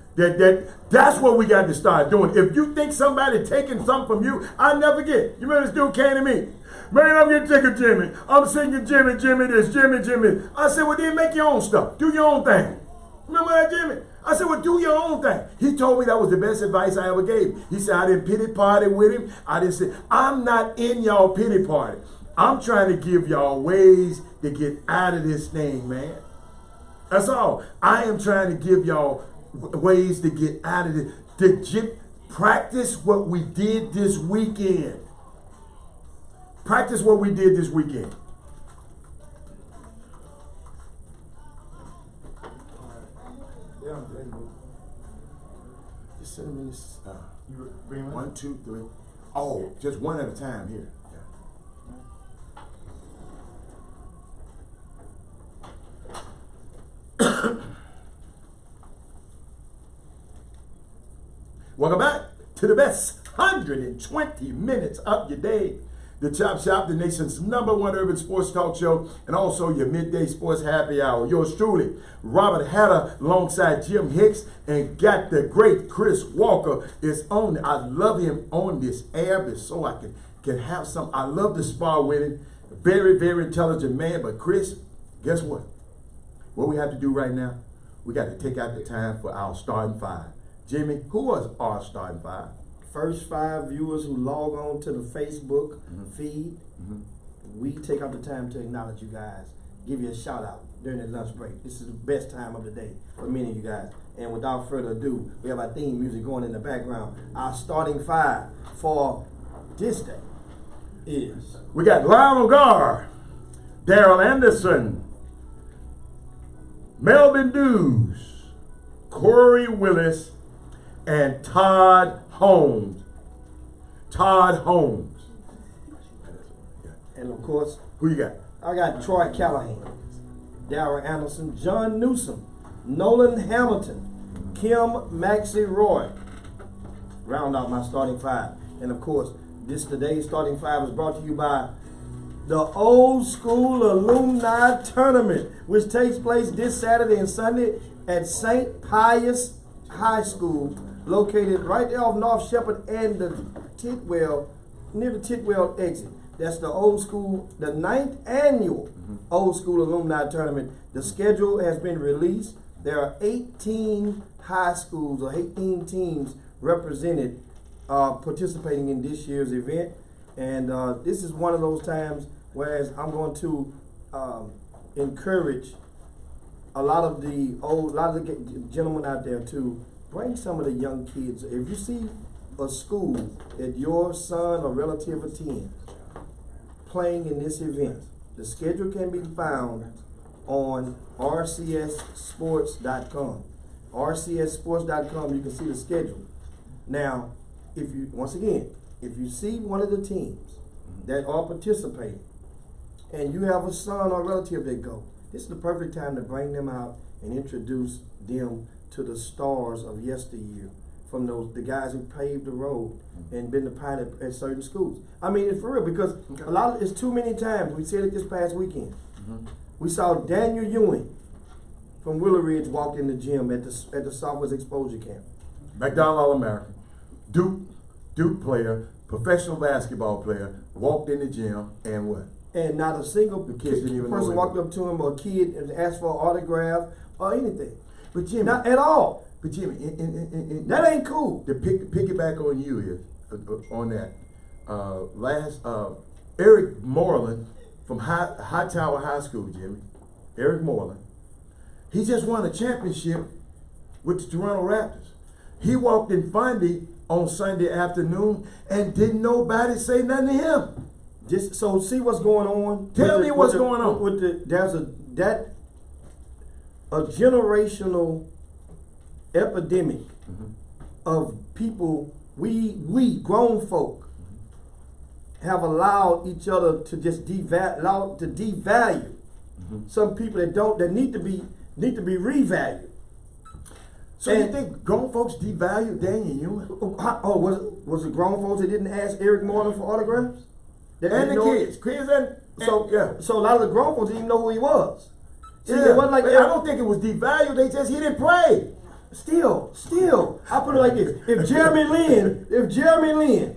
that's what we got to start doing. If you think somebody taking something from you, I never get. You remember this dude came to me, man, I'm getting sick of Jimmy. I'm singing Jimmy this, Jimmy. I said, well, then make your own stuff. Do your own thing. Remember that, Jimmy? I said, well, do your own thing. He told me that was the best advice I ever gave. He said, I didn't pity party with him. I didn't say, I'm not in y'all pity party. I'm trying to give y'all ways to get out of this thing, man. That's all. I am trying to give y'all ways to get out of it. Practice what we did this weekend. Practice what we did this weekend. Yeah, I'm Facebook. Just send them in this. You bring them? 1, 2, 3. Oh, just one at a time here. Welcome back to the best 120 minutes of your day. The Chop Shop, the nation's #1 urban sports talk show, and also your midday sports happy hour. Yours truly, Robert Hatter, alongside Jim Hicks, and got the great Chris Walker is on. I love him on this air, so I can have some. I love the spar with him. Very, very intelligent man. But Chris, guess what? What we have to do right now, we got to take out the time for our starting five. Jimmy, who was our starting five? First 5 viewers who log on to the Facebook feed, we take out the time to acknowledge you guys, give you a shout out during the lunch break. This is the best time of the day for many of you guys. And without further ado, we have our theme music going in the background. Our starting 5 for this day is... We got Lionel Garr, Daryl Anderson, Melvin Dews, Corey Willis, and Todd Holmes. Todd Holmes. And of course, Who you got? I got Troy Callahan, Darrell Anderson, John Newsom, Nolan Hamilton, Kim Maxie Roy. Round out my starting 5. And of course, today's starting 5 is brought to you by the Old School Alumni Tournament, which takes place this Saturday and Sunday at St. Pius High School, located right there off North Shepherd and the Tidwell, near the Tidwell exit. That's the old school, the 9th annual Old School Alumni Tournament. The schedule has been released. There are 18 high schools or 18 teams represented participating in this year's event. And this is one of those times whereas I'm going to encourage a lot of the gentlemen out there to bring some of the young kids. If you see a school that your son or relative attends playing in this event, the schedule can be found on rcssports.com. rcssports.com, you can see the schedule. Now, if you see one of the teams that are participating and you have a son or relative that go, this is the perfect time to bring them out and introduce them to the stars of yesteryear, from the guys who paved the road and been the pioneer at certain schools. I mean, it's for real, because it's too many times. We said it this past weekend. We saw Daniel Ewing from Willow Ridge walk in the gym at the Southwest Exposure Camp. McDonald All-American, Duke player, professional basketball player, walked in the gym and what? And not a single kids didn't even person know walked up to him, or a kid, and asked for an autograph or anything. But Jimmy, not at all. But Jimmy, that ain't cool. To piggyback on you is on that. Eric Moreland from Hightower High School, Jimmy. Eric Moreland. He just won a championship with the Toronto Raptors. He walked in Fundy on Sunday afternoon, and didn't nobody say nothing to him. So see what's going on. Tell me what's going on. There's a generational epidemic of people. We grown folk have allowed each other to just devalue some people that need to be revalued. So you think grown folks devalue Daniel Ewing? Oh, was it grown folks that didn't ask Eric Moreland for autographs? And the kids. So a lot of the grown folks didn't even know who he was. See, yeah, it wasn't like I don't think it was devalued. He didn't play. Still, I put it like this: if Jeremy Lin,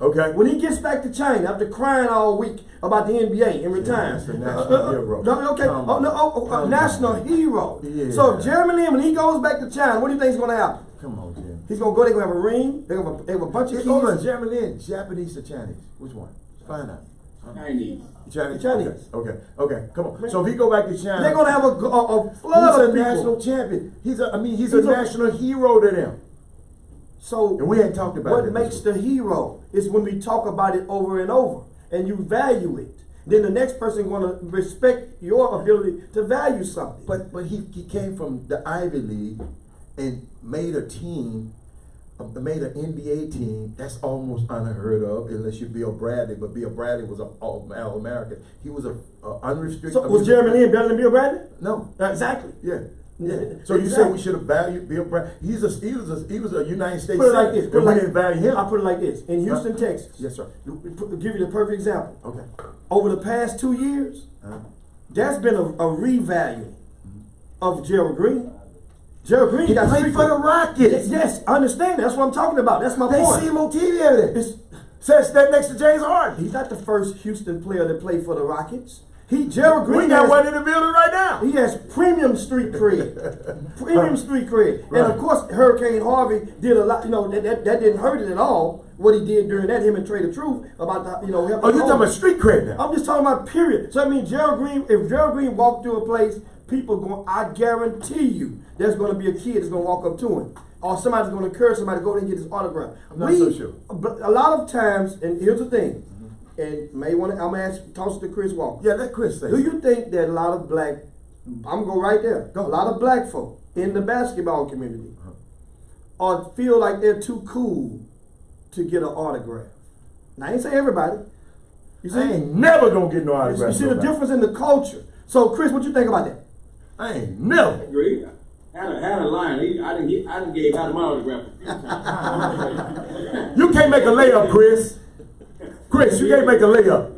okay, when he gets back to China after crying all week about the NBA and retires, that's a national hero. National hero. Yeah. So if Jeremy Lin, when he goes back to China, what do you think is going to happen? Come on, Jim. He's going to go. They're going to have a ring. They have a bunch of kids. Hold on, Jeremy Lin, Japanese or Chinese? Which one? Find out. Chinese. Chinese. Okay. Come on. So if he go back to China, they're going to have a flood of people. He's a national champion. He's a national hero to them. So And we ain't talked about what that makes this the hero is when we talk about it over and over and you value it. Then the next person gonna respect your ability to value something. But he came from the Ivy League and made a team, made an NBA team. That's almost unheard of unless you're Bill Bradley. But Bill Bradley was an All-American. He was a unrestricted. So was Jeremy Lin better than Bill Bradley? No. Exactly. Yeah. Yeah. So you said we should have valued Bill Bradley? He was a United States Put it like this. Put it like, we didn't value him. I'll put it like this. In Houston, Texas. Yes, sir. Give you the perfect example. Okay. Over the past 2 years, there's been a revaluing of Gerald Green. Gerald Green He got played for the Rockets. Yes, I understand. That's what I'm talking about. That's my They point. see him on TV every day. It's- Says that next to James Harden. He's not the first Houston player to play for the Rockets. Gerald Green We got has, one in the building right now. he has premium street cred. Premium street cred. Right. And of course, Hurricane Harvey did a lot, that didn't hurt it at all. What he did during that, him and Trey the Truth, about the, helping. Oh, you're talking about street cred now. I'm just talking about period. So I mean, if Gerald Green walked through a place, I guarantee you, there's going to be a kid that's going to walk up to him. Or somebody's going to encourage somebody to go and get his autograph. I'm not so sure. But a lot of times, and here's the thing, and I'm going to toss it to Chris Walker. Yeah, let Chris say. Do you think that a lot of black, I'm going to go right there, a lot of black folk in the basketball community or feel like they're too cool to get an autograph? Now, I ain't say everybody. You see? I ain't never gonna get no You autograph. see the difference in the culture. So, Chris, what you think about that? I ain't never. Agree. Had a line. I didn't gave out my autograph a few times. You can't make a layup, Chris. Chris, you can't make a layup.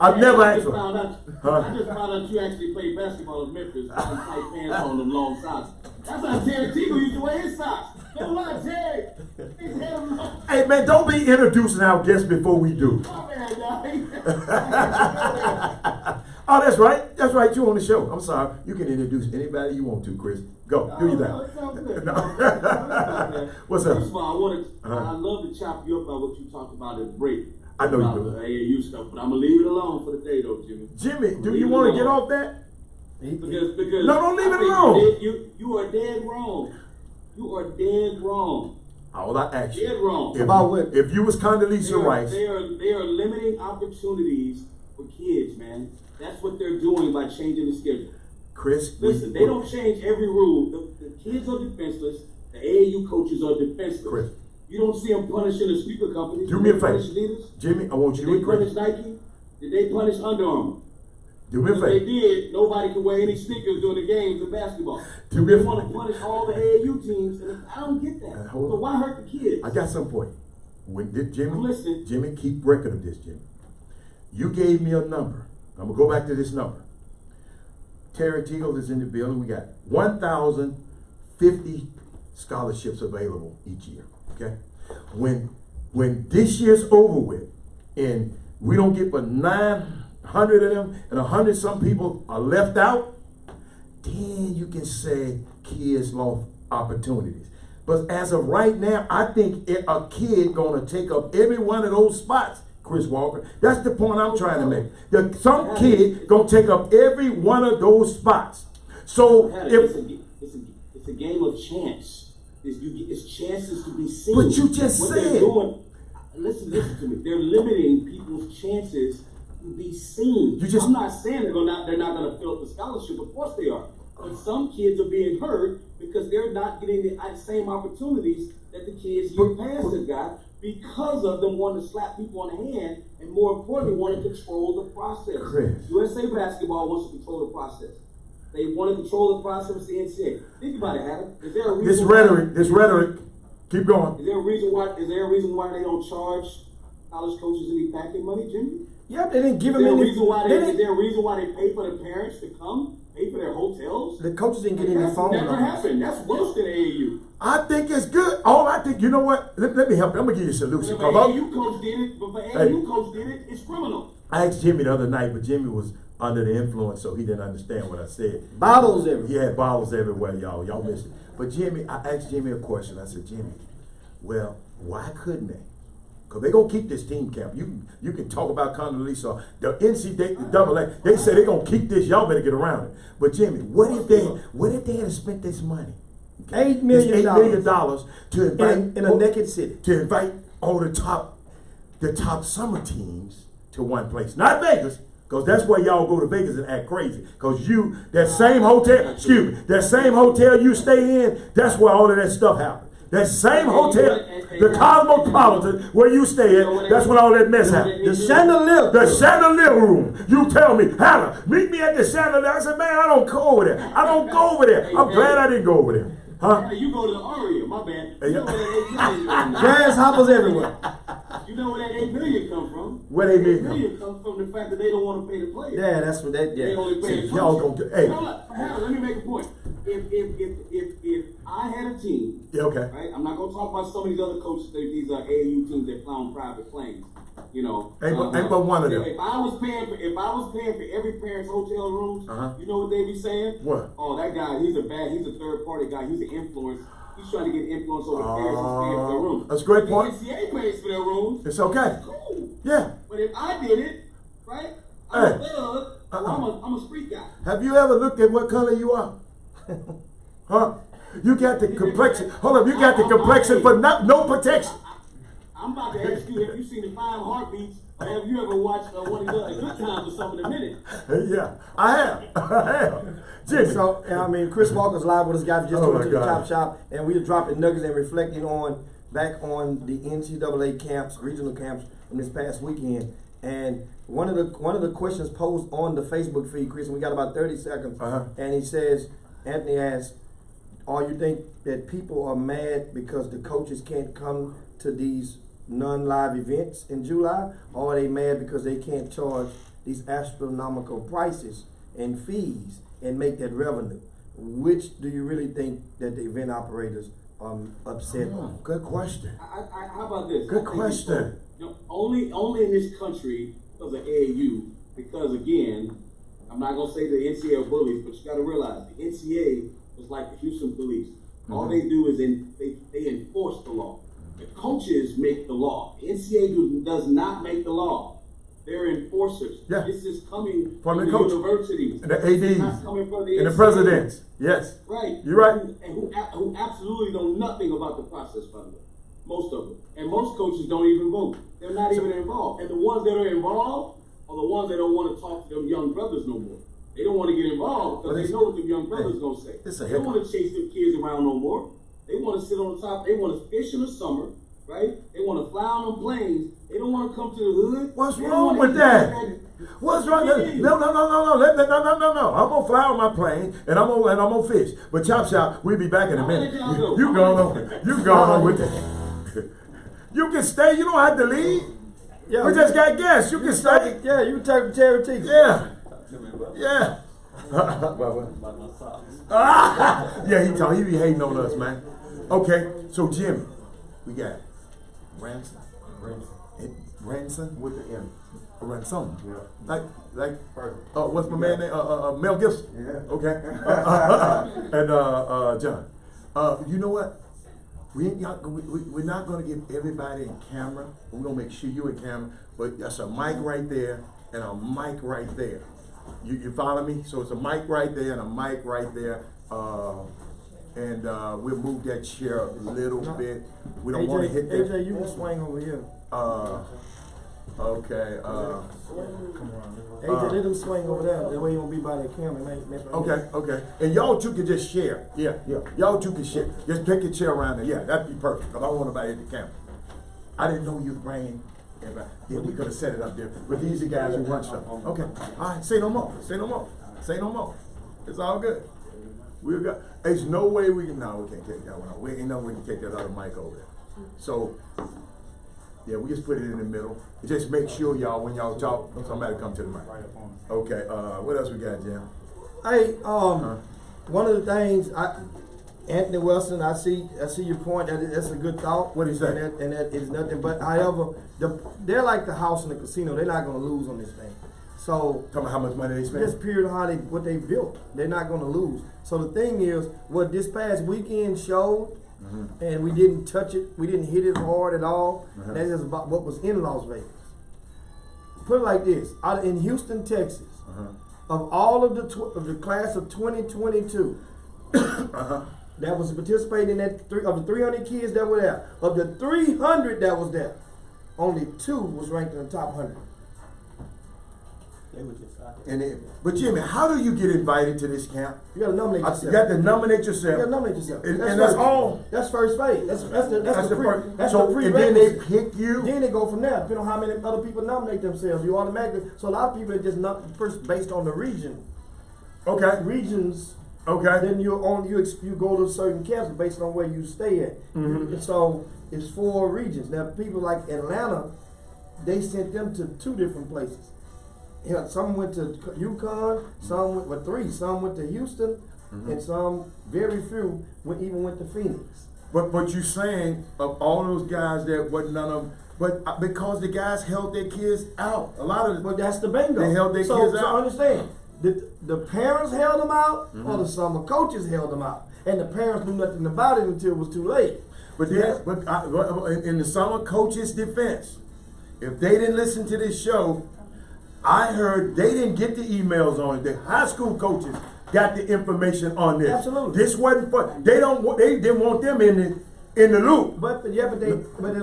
I've never I asked just for. found out. I just found out you actually played basketball in Memphis. Tight pants on them long socks. That's how Terry Teagle used to wear his socks. Don't lie, Terry. He's had them long. Hey man, don't be introducing our guests before we do. My bad, guy. Oh, that's right. That's right. You on the show. I'm sorry. You can introduce anybody you want to, Chris. Go. Do your No, thing. it sounds good. No. What's up? First of all, I love to chop you up by what you talked about at break. I know you about do. the AAU stuff, but I'm gonna leave it alone for the day, though, Jimmy. Jimmy, do Leave you it want to get alone. off that? Because No, don't leave I it think alone. You are dead wrong. You are dead wrong. All I ask you. Dead wrong. About what? If you was Condoleezza Rice, They are limiting opportunities for kids, man. That's what they're doing by changing the schedule. Chris, Listen, they don't change every rule. The kids are defenseless. The AAU coaches are defenseless. Chris. You don't see them punishing the speaker companies. Do me a Did they favor. punish leaders? Jimmy, I want you Did to they punish Chris. Nike? Did they punish Under Armour? Do me a If they favor. did, nobody could wear any sneakers during the games of basketball. Do me a They want to favor. punish all the AAU teams, and I don't get that. hold So on. why hurt the kids? I got something for you. When did Jimmy? I'm listening. Jimmy, keep record of this, Jimmy. You gave me a number. I'm gonna go back to this number. Terry Teagle is in the building. We got 1,050 scholarships available each year. Okay. When this year's over with, and we don't get but 900 of them, and 100 some people are left out, then you can say kids lost opportunities. But as of right now, I think a kid gonna take up every one of those spots, Chris Walker. That's the point I'm trying to make. Some kid gonna take up every one of those spots. So if It's a game of chance. It's chances to be seen. But you just what said- they're doing. Listen to me. They're limiting people's chances to be seen. I'm not saying they're not going to fill up the scholarship. Of course they are. But some kids are being hurt because they're not getting the same opportunities that the kids year past have got because of them wanting to slap people on the hand and, more importantly, want to control the process. Chris. USA basketball wants to control the process. They want to control the process of the NCAA. Think about it, Adam. Is there a reason this rhetoric, keep going. Is there a reason why they don't charge college coaches any packing money, Jimmy? Yeah, they didn't give Is him there a any. reason why they is didn't- there a reason why they pay for the parents to come, pay for their hotels? The coaches didn't get any That's phone never numbers. happened. That's worse than AAU. I think it's good. You know what? Let me help you. I'm gonna give you a solution. If an 'Cause AAU coach did it, but if an AAU coach did it, it's criminal. I asked Jimmy the other night, but Jimmy was under the influence, so he didn't understand what I said. Bottles everywhere. He had bottles everywhere, y'all. Y'all missed it. But Jimmy, I asked Jimmy a question. I said, Jimmy, well, why couldn't they? Because they're going to keep this team camp. You can talk about Condoleezza, the NCAA, they say they're going to keep this. Y'all better get around it. But Jimmy, what if they had spent this money $8 million. It's $8 million to invite in a naked city. to invite all the top summer teams to one place, not Vegas. Because that's where y'all go to Vegas and act crazy. Because that same hotel you stay in, that's where all of that stuff happens. That same hotel, the Cosmopolitan, where you stay at, that's when all that mess happens. The chandelier. The chandelier room. You tell me, Hannah, meet me at the chandelier. I said, man, I don't go over there. I don't go over there. I'm glad I didn't go over there. Huh? Hey, you go to the Aria, my bad. You know where that 8 million Grasshoppers everywhere. You know where that 8 million come from? Where they $8 come million comes from the fact that they don't want to pay the players. Yeah, that's what that. They Yeah. only pay the y'all coaches. gonna do- hey. Hannah, let me make a point. If I had a team, Yeah, okay. right? I'm not gonna talk about some of these other coaches. These are AAU teams that fly on private planes. You know, Ain't but one of them. If I was paying for every parent's hotel rooms, you know what they'd be saying? What? Oh, that guy, he's a third party guy. He's an influence. He's trying to get influence over the parents and paying for their rooms. That's a great point. The NCAA pays for their rooms. It's okay. Cool. Yeah. But if I did it, right? I'm a Hey. thug. I'm a street guy. Have you ever looked at what color you are? Huh? You got the complexion. Hold up, you got the complexion for no protection. I'm about to ask you, have you seen the 5 Heartbeats? Or have you ever watched one of the Good Times or something in a minute? Yeah, I have. I have. Jimmy. So, I mean, Chris Walker's live with us, guys. Just Oh, tuned my to the God. Chop Shop, and we are dropping nuggets and reflecting back on the NCAA camps, regional camps from this past weekend. And one of the questions posed on the Facebook feed, Chris, and we got about 30 seconds. And he says, Anthony asks, you think that people are mad because the coaches can't come to these non-live events in July, or are they mad because they can't charge these astronomical prices and fees and make that revenue? Which do you really think that the event operators are upset on? Good question. How about this? Good question. Only in this country because of AAU, because again, I'm not gonna say the NCAA are bullies, but you gotta realize the NCAA is like the Houston police. All they do is they enforce the law. The coaches make the law. The NCAA does not make the law. They're enforcers. Yeah. This is coming From the the coach. universities. And the This is ADs. not coming from the And the NCAA. presidents. Yes. Right. You're right. And who absolutely know nothing about the process, by the way. Most of them. And most coaches don't even vote. They're not even involved. And the ones that are involved are the ones that don't want to talk to them young brothers no more. They don't want to get involved because they know what the young brothers going to say. They don't want to chase them kids around no more. They want to sit on the top. They want to fish in the summer, right? They want to fly on them planes. They don't want to come to the hood. What's wrong with that? What's wrong? No. I'm gonna fly on my plane and I'm gonna fish. But Chop Shop, we'll be back in a minute. You going on with that? You can stay. You don't have to leave. Yeah, We just got guests. You can stay. Yeah, you talk to Terry T. Yeah. Yeah. Yeah, he be hating on us, man. Okay, so Jimmy, we got Ransom with the M. Ransom. Yeah. Like what's my man name? Mel Gibson. Yeah. Okay. And John. You know what? We're not gonna give everybody in camera. We're gonna make sure you're in camera, but that's a mic right there and a mic right there. You follow me? So it's a mic right there and a mic right there. And we'll move that chair a little bit. We don't want to hit that. AJ, you can swing over here. Okay. AJ, let them swing over there. That way you won't be by the camera. Okay. And y'all two can just share. Yeah. Y'all two can share. Just pick a chair around there. Yeah, that'd be perfect. Because I don't want nobody at the camera. I didn't know you were bringing everybody. Yeah, we could have set it up there. But these are guys who run stuff. Okay. All right. Say no more. It's all good. We got. There's no way we can. No, we can't take that one out. We ain't no way we can take that other mic over there. So. Yeah, we just put it in the middle. Just make sure y'all, when y'all talk, somebody come to the mic. Okay, what else we got, Jim? Hey, one of the things, Anthony Wilson, I see your point. That's a good thought. What is that? And that is nothing. But however, they're like the house in the casino. They're not going to lose on this thing. So tell me how much money they spend. This period of what they built, they're not going to lose. So the thing is, what this past weekend showed. And we didn't touch it. We didn't hit it hard at all. That is about what was in Las Vegas. Put it like this: out in Houston, Texas, of all of the class of 2022, that was participating in that of the 300 kids that were there, of the 300 that was there, only 2 was ranked in the top 100. They were just out there. But Jimmy, how do you get invited to this camp? You gotta nominate yourself. You got to nominate You yourself. gotta nominate yourself. And that's all. That's first phase. That's the First. that's So, the and then they prerequisite. pick you. Then they go from there. Depending on how many other people nominate themselves, you automatically. So a lot of people are just not first based on the region. Okay. Regions. Okay. Then you go to certain camps based on where you stay at. Mhm. And so it's 4 regions. Now people like Atlanta, they sent them to 2 different places. Yeah, some went to Yukon, some went, well, 3. Some went to Houston, and some, very few, even went to Phoenix. But you saying of all those guys that wasn't none of them, but because the guys held their kids out, a lot of But that's the bingo. They held their kids So out. understand, the parents held them out, or the summer coaches held them out, and the parents knew nothing about it until it was too late. But then, in the summer coaches' defense, if they didn't listen to this show, I heard they didn't get the emails on it. The high school coaches got the information on this. Absolutely. This wasn't for they didn't want them in the loop. But there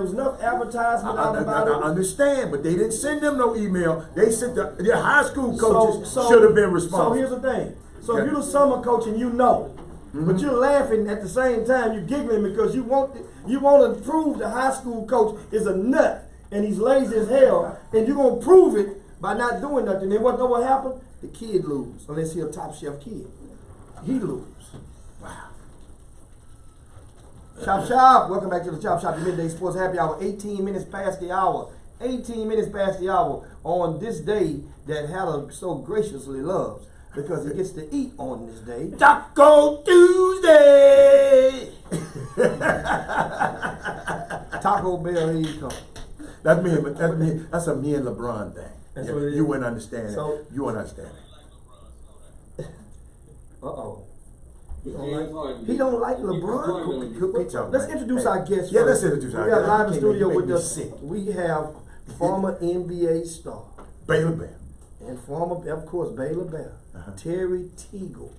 was enough advertisement out I about it. understand, but they didn't send them no email. They sent the high school coaches So should have been So responsible. here's the thing. So Okay. if you're the summer coach and you know, but you're laughing at the same time, you're giggling because you want to prove the high school coach is a nut and he's lazy as hell, and you're gonna prove it by not doing nothing. And know what happened? The kid lose, unless he's a top shelf kid. He lose. Wow. Chop Shop, welcome back to the Chop Shop, the Midday Sports Happy Hour. 18 minutes past the hour. 18 minutes past the hour on this day that Hannah so graciously loves, because he gets to eat on this day. Taco Tuesday. Taco Bell, here you come. That's me. That's a me and LeBron thing. That's Yeah, what it you is. wouldn't understand So- it. You wouldn't understand it. Uh-oh. He He don't like LeBron. Let's introduce our guest. Yeah, first. let's introduce our We got guest. live in You studio make with me us. sick. We have former NBA star Baylor Bear. and former, of course, Baylor Bear. Terry Teagle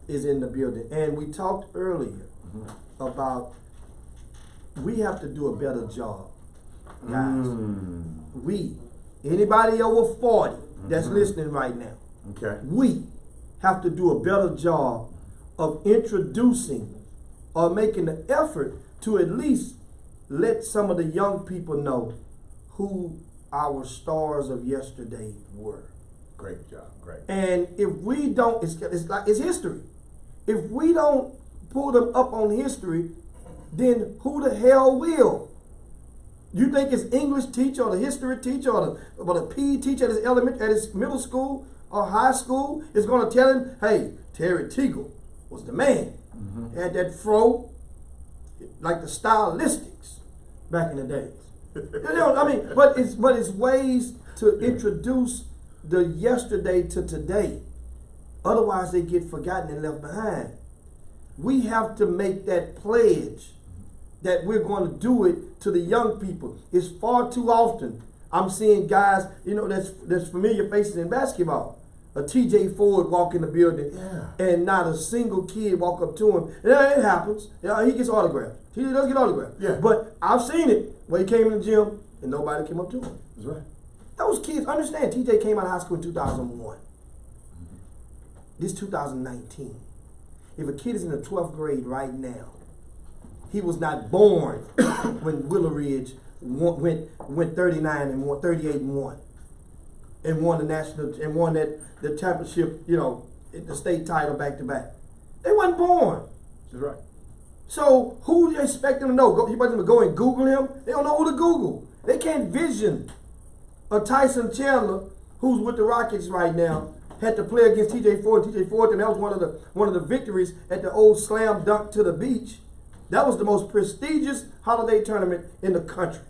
is in the building. And we talked earlier about we have to do a better job, guys. Anybody over 40 that's listening right now, Okay. we have to do a better job of introducing or making an effort to at least let some of the young people know who our stars of yesterday were. Great job. Great. And if we don't, it's history. If we don't pull them up on history, then who the hell will? You think it's English teacher or the history teacher or the PE teacher at his middle school or high school is going to tell him, hey, Terry Teagle was the man. Had that fro, like the stylistics back in the days. But it's ways to introduce the yesterday to today. Otherwise, they get forgotten and left behind. We have to make that pledge that we're going to do it to the young people. It's far too often I'm seeing guys, that's familiar faces in basketball. A TJ Ford walk in the building, and not a single kid walk up to him. Yeah, it happens. Yeah, he gets autographed. He does get autographed. Yeah. But I've seen it where he came in the gym and nobody came up to him. That's right. Those kids, understand, TJ came out of high school in 2001. This 2019. If a kid is in the 12th grade right now, he was not born when Willow Ridge went 39 and won 38 and 1, and won the national and won the championship, the state title back to back. They wasn't born. That's right. So who do you expect them to know? You want them to go and Google him? They don't know who to Google. They can't vision a Tyson Chandler who's with the Rockets right now had to play against TJ Ford, and that was one of the victories at the old slam dunk to the beach. That was the most prestigious holiday tournament in the country.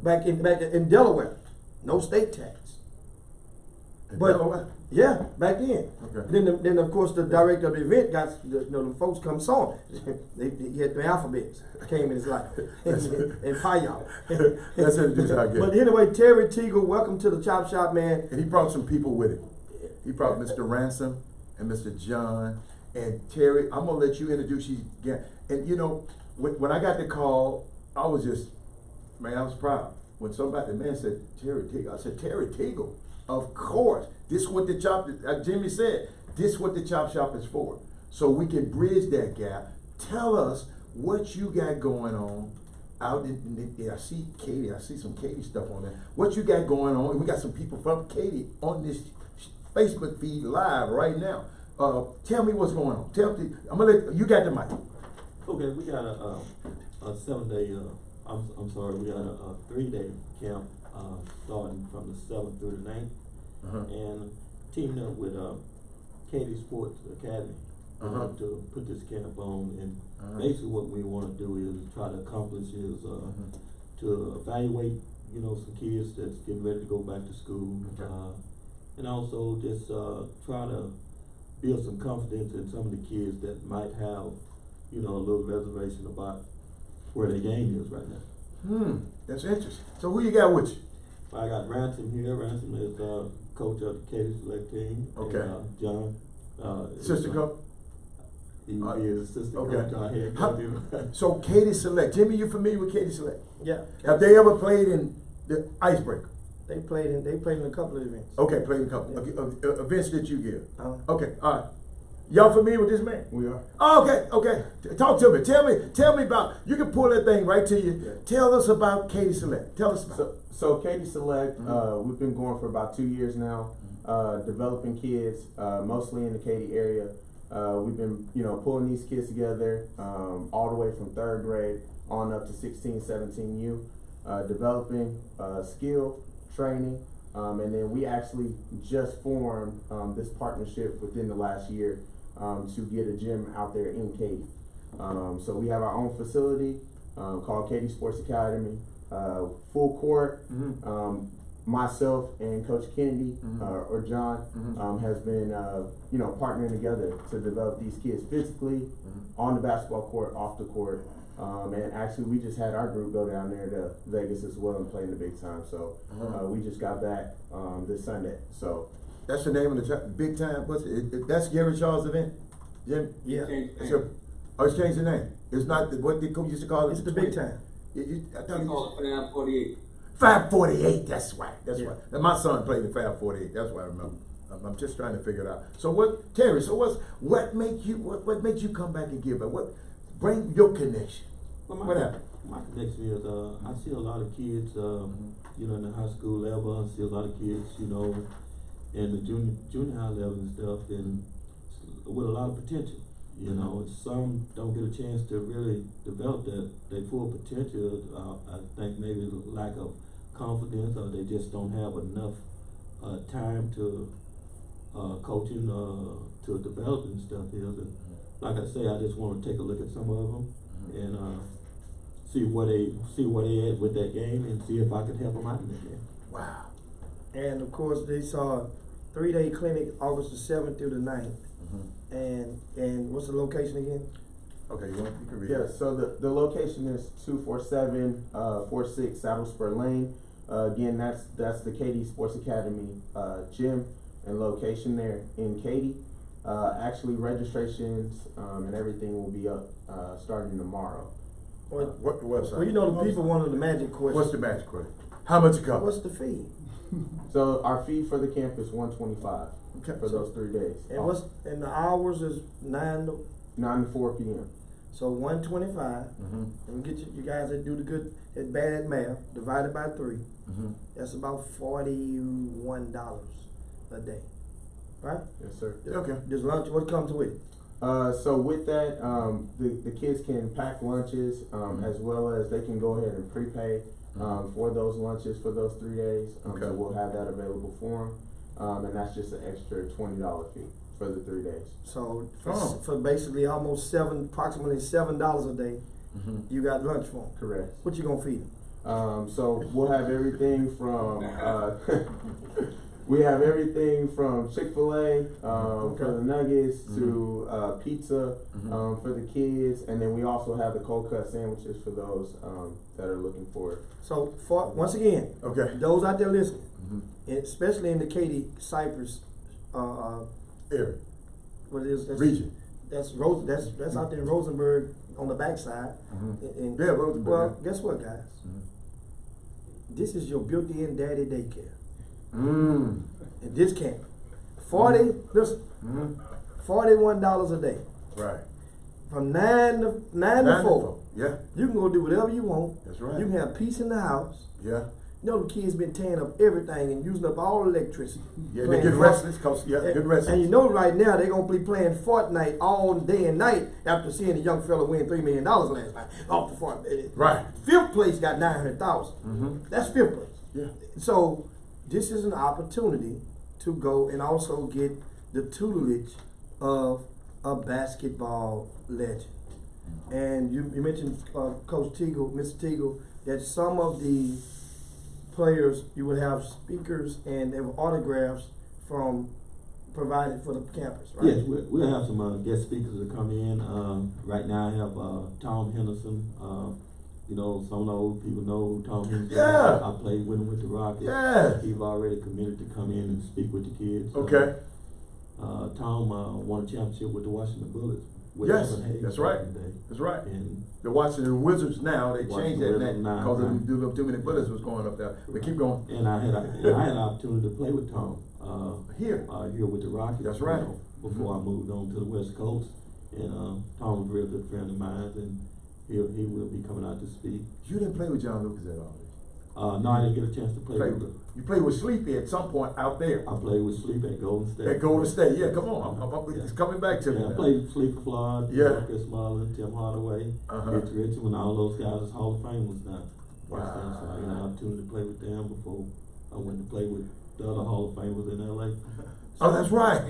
Back in Delaware. No state tax. Delaware? Yeah, back then. Okay. Then of course the director of the event got the folks come saw him. He had the alphabets came in his life and Payal. Let's introduce our guest. But anyway, Terry Teagle, welcome to the Chop Shop, man. And he brought some people with him. He brought Mr. Ransom and Mr. John And Terry, I'm gonna let you introduce you again. And you know, when I got the call, I was just, man, I was proud. When somebody, the man said, Terry Teagle, I said, Terry Teagle, of course. This what the chop, Jimmy said, this what the Chop Shop is for. So we can bridge that gap. Tell us what you got going on out I see Katie, I see some Katie stuff on there. What you got going on? We got some people from Katie on this Facebook feed live right now. Tell me what's going on. Tell me, I'm gonna let you got the mic. Okay, we got a 7-day. I'm sorry, we got a 3-day camp starting from the 7th through the 9th, and teaming up with Katy Sports Academy to put this camp on. And basically, what we want to do is try to accomplish is to evaluate, some kids that's getting ready to go back to school, and also just try to build some confidence in some of the kids that might have, a little reservation about where their game is right now. That's interesting. So who you got with you? I got Ransom here. Ransom is coach of the Katy Select team. Okay. And, John. Assistant coach? He is assistant coach. Our head coach. So Katy Select. Jimmy, you familiar with Katy Select? Yeah. Have they ever played in the Icebreaker? They played in a couple of events. Okay, played in a couple of events that you give. Uh-huh. Okay, all right. Y'all familiar with this man? We are. Oh, okay. Talk to me. Tell me about. You can pull that thing right to you. Yeah. Tell us about Katy Select. Tell us about. So Katy Select, we've been going for about 2 years now, developing kids, mostly in the Katy area. We've been, pulling these kids together, all the way from 3rd grade on up to 16, 17U, developing skill, training, and then we actually just formed this partnership within the last year to get a gym out there in Katy. So we have our own facility called Katy Sports Academy, full court. Myself and Coach Kennedy or John has been partnering together to develop these kids physically on the basketball court, off the court. And actually, we just had our group go down there to Vegas as well and play in the big time. So we just got back this Sunday. So That's the name of the big time. What's it? That's Gary Shaw's event, Jim. Yeah. It's changed the name. It's not what they used to call it. It's the big time. I thought They call it Fab 48. Fab 48. That's right. That's Yeah. right. And my son played in Fab 48. That's what I remember. I'm just trying to figure it out. So what, Terry? So what makes you come back and give back? What bring your connection? Well, What happened? My connection is I see a lot of kids, in the high school level. I see a lot of kids, in the junior high level and stuff, and with a lot of potential. Some don't get a chance to really develop their full potential. I think maybe the lack of confidence, or they just don't have enough time to coaching to develop and stuff is. And like I say, I just want to take a look at some of them and see where they at with that game, and see if I can help them out in that game. Wow. And of course, they saw a 3-day clinic August the 7th through the 9th. And what's the location again? Okay, you can read yeah, it. so the location is 24746 Saddle Spur Lane. Again, that's the Katy Sports Academy gym and location there in Katy. Actually, registrations and everything will be up starting tomorrow. What the website? Well, the people wanted the magic question. What's the magic question? How much it cost? What's the fee? So our fee for the camp is $125 Okay. for those 3 days. And the hours is 9 to 9 to 4 p.m. so 125. And get you guys that do the good at bad at math divided by 3. That's about $41 a day, right? Yes, sir. Okay. There's lunch. What comes with it? So with that, the kids can pack lunches as well as they can go ahead and prepay for those lunches for those 3 days. Okay. So we'll have that available for them. And that's just an extra $20 fee for the 3 days. So for basically approximately $7 a day, you got lunch for them. Correct. What you gonna feed them? So we'll have everything from Chick-fil-A for the nuggets to pizza for the kids, and then we also have the cold cut sandwiches for those that are looking for it. So once again, Okay. those out there listening, especially in the Katy Cypress Area. what it is that's Region. That's out there in Rosenberg on the backside. And, Yeah, Rosenberg. well, guess what, guys? This is your built-in daddy daycare. Mm. In this camp, listen, $41 a day Right. from nine to 4. Yeah, You can go do whatever you want. that's right. You can have peace in the house. Yeah. You know the kids been tearing up everything and using up all electricity. Yeah, they Playing get Fortnite. restless, get restless. And you know right now they're gonna be playing Fortnite all day and night after seeing a young fella win $3 million last night off the Fortnite. Right. Fifth place got 900,000. That's fifth place. Yeah. So this is an opportunity to go and also get the tutelage of a basketball legend. And you mentioned Coach Teagle, Mr. Teagle, that some of the players you would have speakers and there were autographs from provided for the campus, right? Yes, we'll have some guest speakers that come in. Right now I have Tom Henderson. You know, some of the old people know who Tom Henderson. Yeah. I played with him with the Rockets. Yeah. He's already committed to come in and speak with the kids. Okay. Tom won a championship with the Washington Bullets. With Yes, Evan Hayes that's back right. in the day. That's right. And The Washington Wizards now, they Washington changed that Wizards name now, because right. they do too many bullets was going up there. But keep going. and I had an opportunity to play with Tom Here. here with the Rockets. That's right. You know, before I moved on to the West Coast, and Tom was a real good friend of mine, and he will be coming out to speak. You didn't play with John Lucas at all. No, I didn't get a chance to play with him. You played with Sleepy at some point out there. I played with Sleep at Golden State. At Golden State, yeah, come on. It's coming back to me. Yeah, I now. played with Sleep Flood, Yeah. Chris Mullin, Tim Hardaway, Uh-huh. Rich Richmond, all those guys is Hall of Famers now. Wow. So I got an opportunity to play with them before I went to play with the other Hall of Famers in LA. Oh, that's right.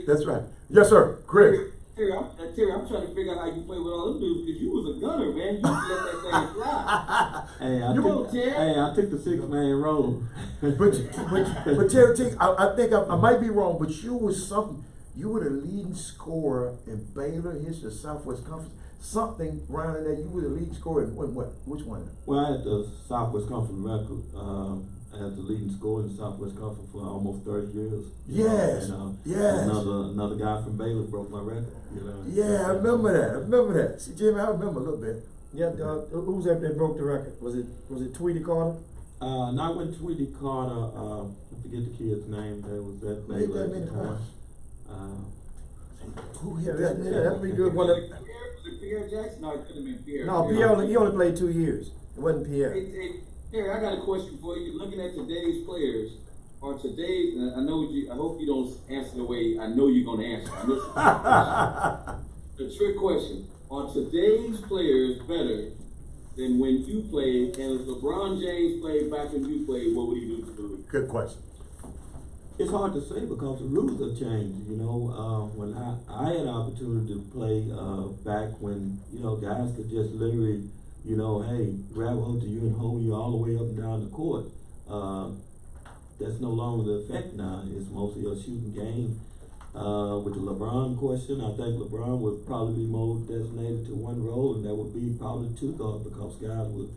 That's right. Yes, sir. Chris. Terry, I'm trying to figure out how you play with all them dudes because you was a gunner, man. You let that thing fly. Hey, I took the 6-man role. But Terry, I think I might be wrong, but you were the leading scorer in Baylor history, Southwest Conference. Something around in there. You were the leading scorer in what? Which one? Well, I had the Southwest Conference record. I had the leading scorer in the Southwest Conference for almost 30 years. Yes. Yes. Another guy from Baylor broke my record. You know. Yeah, I remember that. See, Jimmy, I remember a little bit. Yeah, who's that broke the record? Was it Tweety Carter? Not when Tweety Carter. I forget the kid's name. That was at Baylor at the time. Who hit Yeah, that? that'd be good. Was it Pierre Jackson? No, it couldn't have been Pierre. No, Pierre, he only played 2 years. It wasn't Pierre. Hey, Terry, I got a question for you. Looking at today's players, I hope you don't answer the way I know you're going to answer. The trick question. Are today's players better than when you played? And if LeBron James played back when you played, what would he do to the league? Good question. It's hard to say because the rules have changed. You know, when I had an opportunity to play back when guys could just literally, hey, grab hold to you and hold you all the way up and down the court. That's no longer the effect now. It's mostly a shooting game. With the LeBron question, I think LeBron would probably be more designated to one role, and that would be probably two guard because guys were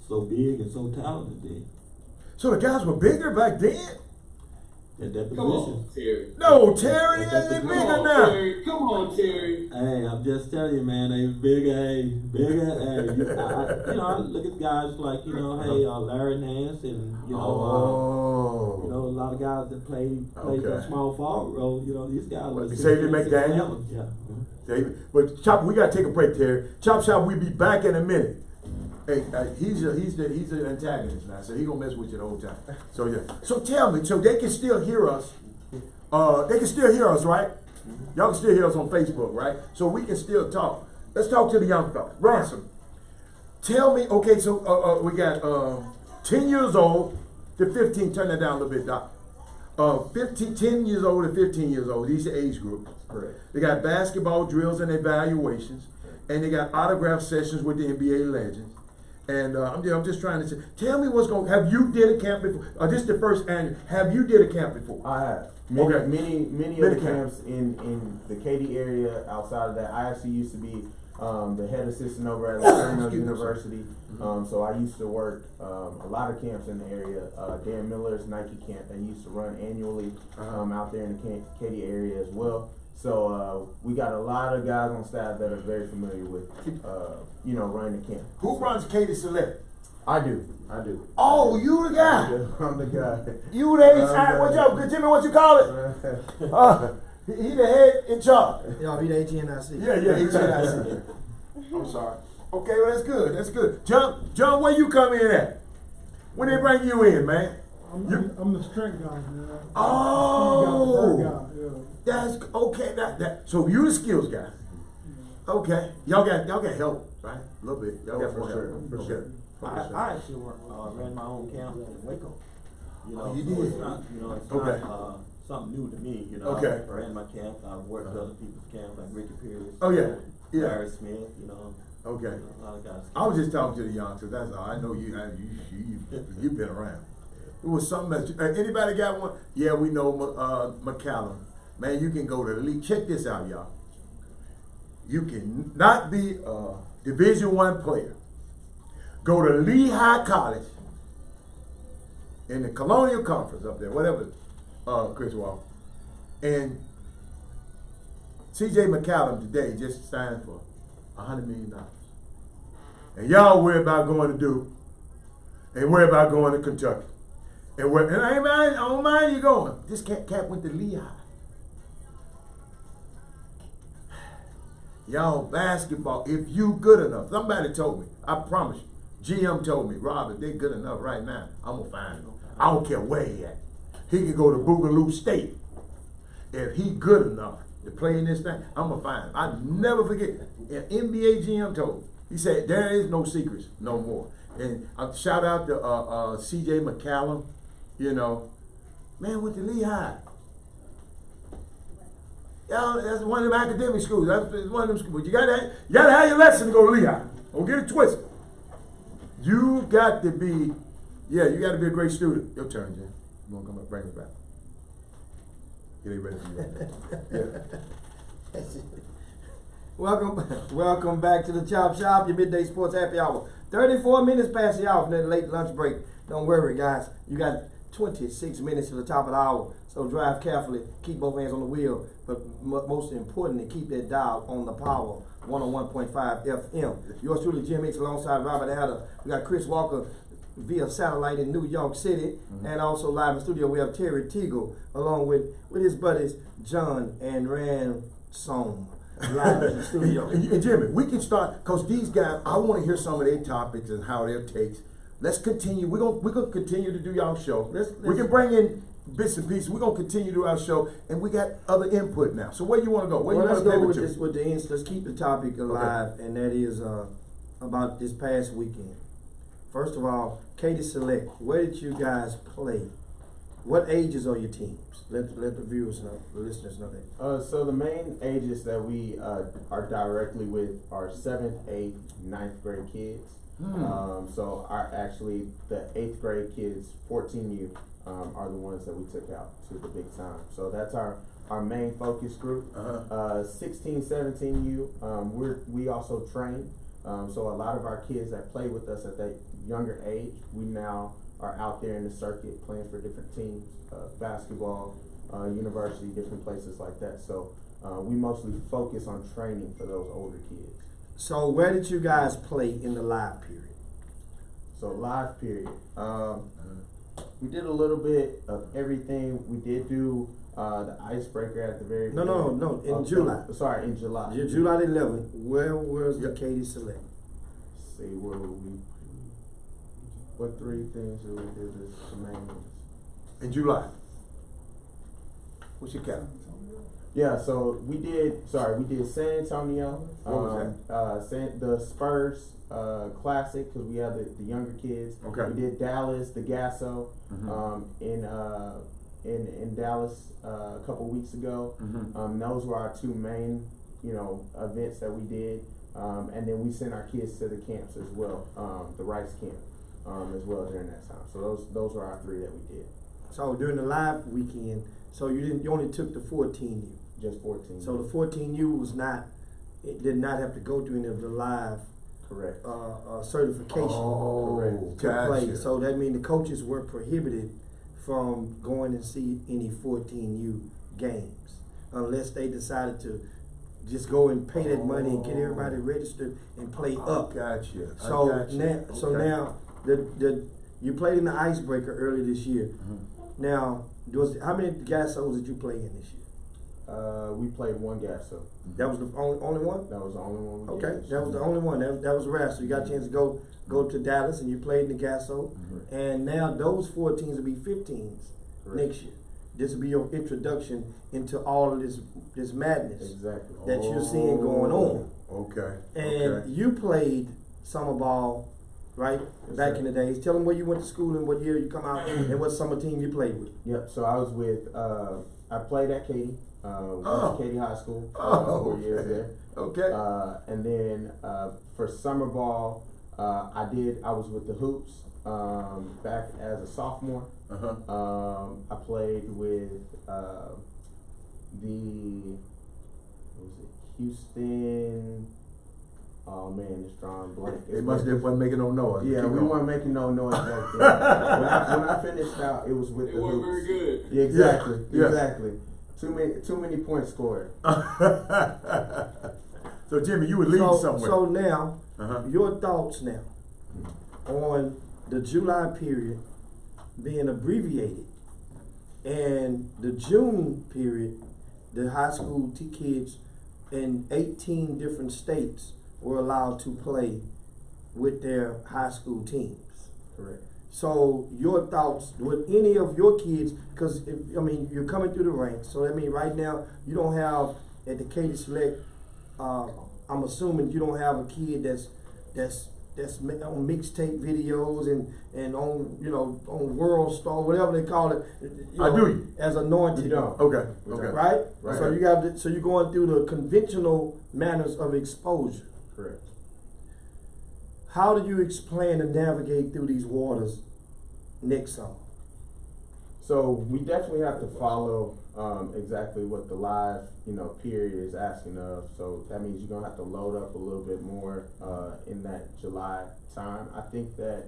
so big and so talented then. So the guys were bigger back then? At that Come position. on, Terry. No, Terry, That's they're the- bigger Come on, now. Terry. Come on, Terry. Hey, I'm just telling you, man, they bigger. Hey. I look at guys like, Larry Nance and, a lot of guys that played Okay. the small forward role. These guys. What, were Xavier 6'7", McDaniel? Yeah. David. But Chop, we gotta take a break, Terry. Chop Shop, we'll be back in a minute. Hey, he's an antagonist now, so he gonna mess with you the whole time. So yeah. So tell me, so they can still hear us. They can still hear us, right? Y'all can still hear us on Facebook, right? So we can still talk. Let's talk to the young fellas. Ransom. Tell me, okay, so we got 10 years old to 15. Turn that down a little bit, Doc. 10 years old to 15 years old. These are age groups. Correct. They got basketball drills and evaluations, and they got autograph sessions with the NBA legends. And I'm just trying to say, tell me what's going. Have you did a camp before? This is the first annual. Have you did a camp before? I have. Okay. Many other camps in the Katy area. Outside of that, I actually used to be the head assistant over at Latino University. So I used to work a lot of camps in the area. Dan Miller's Nike camp they used to run annually out there in the Katy area as well. So we got a lot of guys on staff that are very familiar with, running the camp. Who runs Katie Select? I do. Oh, you the guy. I'm the guy. You the head. What y'all, Jimmy? What you call it? He the head in charge. Y'all be the HNIC. Yeah, HNIC. I'm sorry. Okay, well that's good. That's good. John, where you come in at? When they bring you in, man? I'm the strength guy, man. Oh, Yeah. that's okay. That. So you the skills guy. Okay, y'all got help, right? A little bit. Y'all got for sure. help. Okay. I actually ran my own camp in Waco. Oh, you so did? it's not, it's Okay. not something new to me, Okay. I ran my camp, I've worked other people's camps like Ricky Pierce. Oh, yeah. Yeah. Larry Smith, Okay. a lot of guys. I was just talking to the youngsters. That's all. I know you've been around. It was something that anybody got one? Yeah, we know McCallum. Man, you can go to the league. Check this out, y'all. You can not be a Division I player. Go to Lehigh College in the Colonial Conference up there, whatever, Chris Walker. And C.J. McCallum today just signed for $100 million. And y'all worry about going to Duke, and worry about going to Kentucky. And I don't mind you going. This cat went to Lehigh. Y'all basketball, if you good enough, somebody told me, I promise you, GM told me, Rob, if they good enough right now, I'm gonna find him. I don't care where he at. He can go to Boogaloo State. If he good enough to play in this thing, I'm gonna find him. I never forget. An NBA GM told me. He said there is no secrets no more. And shout out to CJ McCallum. Man went to Lehigh. Y'all, that's one of them academic schools. That's one of them schools. You gotta have your lesson to go to Lehigh. Don't get it twisted. You got to be a great student. Your turn, Jim. You want to come up, bring it back. Get it ready for you. Yeah. Welcome back to the Chop Shop, your midday sports happy hour. 34 minutes past the hour from that late lunch break. Don't worry, guys. You got 26 minutes to the top of the hour. So drive carefully, keep both hands on the wheel, but most importantly, keep that dial on the power, 101.5 FM. Yours truly, Jim Hicks, alongside Robert Adder. We got Chris Walker via satellite in New York City, and also live in studio we have Terry Teagle, along with his buddies John and Ransom, live in the studio. And Jimmy, we can start, because these guys, I want to hear some of their topics and how their takes. Let's continue. We're gonna continue to do y'all show. We can bring in bits and pieces. We're gonna continue to do our show, and we got other input now. So where you want to go? Let's go with this. With the ends. Let's keep the topic alive, okay. And that is about this past weekend. First of all, Katie Select. Where did you guys play? What ages are your teams? Let the viewers know, the listeners know that. So the main ages that we are directly with are 7th, 8th, 9th grade kids. So the 8th grade kids, 14U, are the ones that we took out to the big time. So that's our main focus group. 16, 17U, we also train. So a lot of our kids that play with us at that younger age, we now are out there in the circuit playing for different teams, basketball, university, different places like that. So we mostly focus on training for those older kids. So where did you guys play in the live period? So live period, we did a little bit of everything. We did do the icebreaker at the very beginning. No, in July. Sorry, in July. July 11th. Where was the Katie Select? Let's see, where were we? What 3 things did we do the main ones? In July. What's your count? Yeah, so we did San Antonio. What was that? The Spurs Classic, because we have the younger kids. Okay. We did Dallas, the Gasso, in Dallas a couple weeks ago. Those were our 2 main, events that we did. And then we sent our kids to the camps as well, the Rice camp, as well during that time. So those were our 3 that we did. So during the live weekend, so you only took the 14U. Just 14. So the 14U did not have to go through any of the live correct certification correct. to play. Gotcha. So that means the coaches were prohibited from going and see any 14U games. unless they decided to just go and pay that money and get everybody registered and play up. Gotcha. So I gotcha. now, you played in the icebreaker earlier this year. Mm-hmm. Now, how many gas shows did you play in this year? We played one gas show. That was the only one? That was the only one we Okay, did. that was the only one. That was rare. So you got a chance to go to Dallas and you played in the gas show. Mhm. And now those 4 teams will be 15s Correct. next year. This will be your introduction into all of this madness Exactly. that you're seeing going on. Okay. And okay. you played summer ball, right? Yes, Back sir. in the days. Tell them where you went to school and what year you come out and what summer team you played with. Yep. So I was with. I played at Katy. Went Oh. to Katy High School. Oh, 4 years okay. there. Okay. And then for summer ball, I was with the Hoops back as a sophomore. Uh-huh. I played with Houston. Oh man, it's drawing blank. They must have wasn't making no noise. Yeah, Keep we going. weren't making no noise back then. when I finished out, it was with They the weren't Hoops. very good. Yeah, exactly. Yeah. Exactly. Too many points scored. So Jimmy, you were leading somewhere. So now, Uh-huh. your thoughts now on the July period being abbreviated and the June period, the high school kids in 18 different states were allowed to play with their high school teams. Correct. So your thoughts with any of your kids, because you're coming through the ranks. So I mean, right now you don't have at the Katy Select. I'm assuming you don't have a kid that's on mixtape videos and on on World Star, whatever they call it. Do. As anointed. We don't. Okay. We Okay. don't. Right? Right. So you're going through the conventional manners of exposure. Correct. How do you plan to navigate through these waters next summer? So we definitely have to follow exactly what the live, period is asking of. So that means you're gonna have to load up a little bit more in that July time. I think that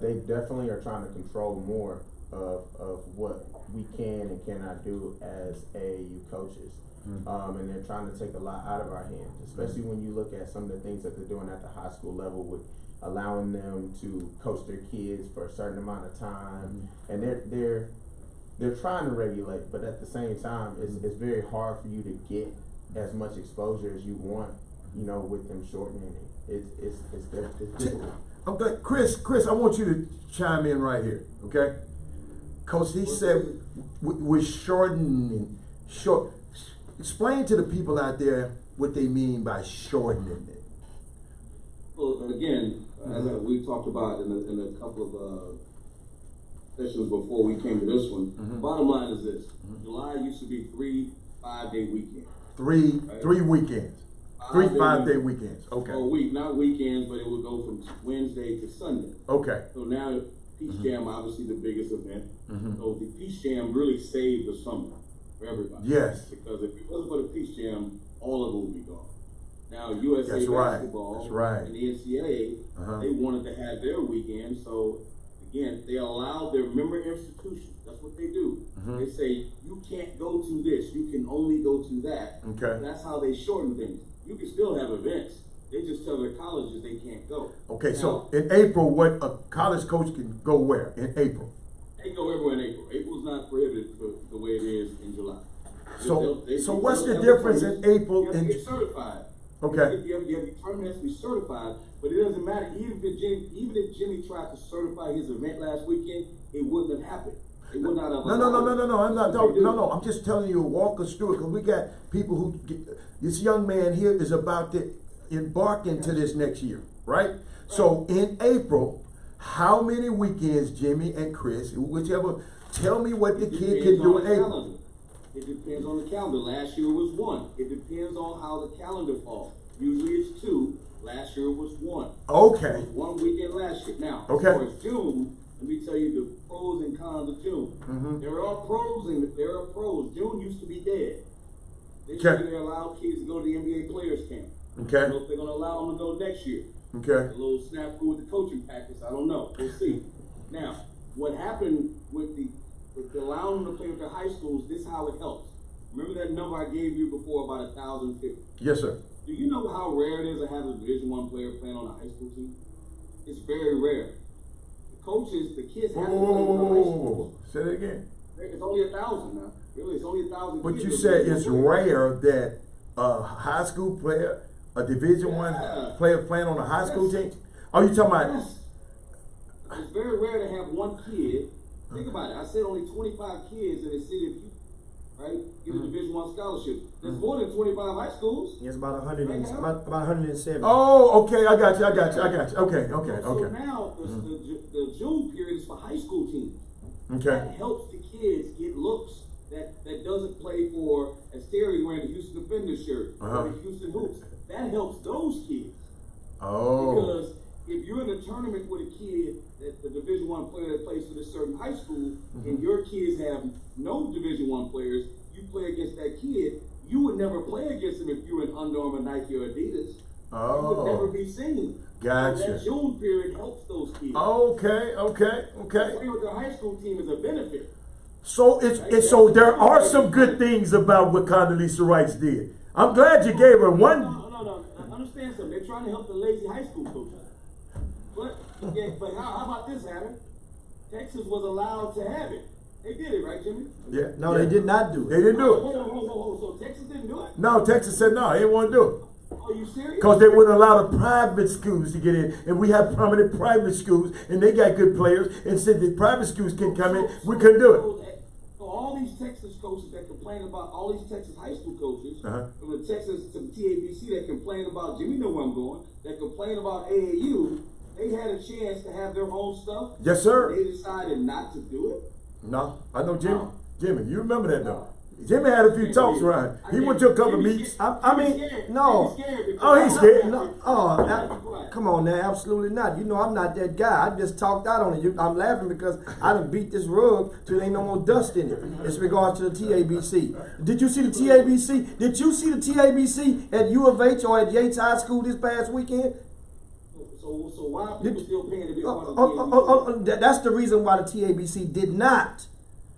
they definitely are trying to control more of what we can and cannot do as AAU coaches. And they're trying to take a lot out of our hands, especially when you look at some of the things that they're doing at the high school level with allowing them to coach their kids for a certain amount of time. And they're trying to regulate, but at the same time, it's very hard for you to get as much exposure as you want, with them shortening it. It's difficult. Okay, Chris, I want you to chime in right here, okay? Coach, he said we're shortening. Explain to the people out there what they mean by shortening it. Well, again, as we talked about in a couple of sessions before we came to this one, bottom line is this. July used to be 3 5-day weekends. Three weekends. 3 5-day weekends. Okay. Or a week, not weekends, but it would go from Wednesday to Sunday. Okay. So now Peach Jam, obviously the biggest event. So the Peach Jam really saved the summer for everybody. Yes. Because if it wasn't for the Peach Jam, all of it would be gone. Now USA That's right. basketball That's right. and the NCAA, they wanted to have their weekend. So again, they allowed their member institutions. That's what they do. They say you can't go to this. You can only go to that. Okay. That's how they shorten things. You can still have events. They just tell their colleges they can't go. Okay, now, so in April, what a college coach can go where in April? they can go everywhere in April. April's not prohibited for the way it is in July. So what's the difference in April You have to and get certified. okay? You have the tournament has to be certified, but it doesn't matter. Even if Jimmy tried to certify his event last weekend, it wouldn't have happened. It would not have. No. I'm not talking. No. I'm just telling you, walk us through it, because we got people who. This young man here is about to embark into this next year, right? So in April, how many weekends, Jimmy and Chris, whichever, tell me what the kid can do in April. Calendar. It depends on the calendar. Last year was 1. It depends on how the calendar falls. Usually it's 2. Last year it was 1. Okay. It was 1 weekend last year. Now, Okay. as far as June, let me tell you the pros and cons of June. There are pros and there are pros. June used to be dead. This Okay. year they allow kids to go to the NBA players camp. Okay. I don't know if they're going to allow them to go next year. Okay. A little snafu with the coaching practice. I don't know. We'll see. Now, what happened with allowing them to play with their high schools, this is how it helps. Remember that number I gave you before about 1,050? Yes, sir. Do you know how rare it is to have a Division I player playing on a high school team? It's very rare. The coaches, the kids have to play on a high school. Say that again. It's only 1,000 now. Really, it's only 1,000. But kids you that said play it's football. rare that a high school player, a Division I player playing on a high school team. Are you talking about? Yes. It's very rare to have one kid. Think about it. I said only 25 kids in the city of Houston, right? Get a Division I scholarship. There's more than 25 high schools. It's about 170. Oh, okay. I got you. Okay. So now the June period is for high school teams. Okay. That helps the kids get looks that doesn't play for, as Terry wearing the Houston Defenders shirt or the Houston Hoops. That helps those kids. Oh. Because if you're in a tournament with a kid, that the Division I player that plays for this certain high school, and your kids have no Division I players, you play against that kid, you would never play against him if you were in Under Armour, Nike, or Adidas. You would never be seen. Gotcha. So that June period helps those kids. Okay. Playing with their high school team is a benefit. So so there are some good things about what Condoleezza Rice did. I'm glad you gave her one. No. Understand something. They're trying to help the lazy high school coaches. But how about this, Hannah? Texas was allowed to have it. They did it, right, Jimmy? Yeah. No, they did not do They it. didn't do it. Whoa. So Texas didn't do it? No, Texas said no. They didn't want to do it. Are you serious? Because they wouldn't allow the private schools to get in. And we have prominent private schools, and they got good players. And said the private schools can come in. We couldn't do it. So all these Texas coaches that complain about, all these Texas high school coaches, from the Texas to the TABC that complain about, Jimmy know where I'm going, that complain about AAU, they had a chance to have their own stuff. Yes, sir. They decided not to do it. No, I know Jimmy. No. Jimmy, you remember that though. Jimmy had a few talks around. He went to a couple of meets. I mean, no. Oh, he's scared. No, come on now, absolutely not. You know I'm not that guy. I just talked out on it. I'm laughing because I done beat this rug till there ain't no more dust in it. It's regards to the TABC. Did you see the TABC? Did you see the TABC at U of H or at Yates High School this past weekend? So why are people still paying to be a part of the TABC? That's the reason why the TABC did not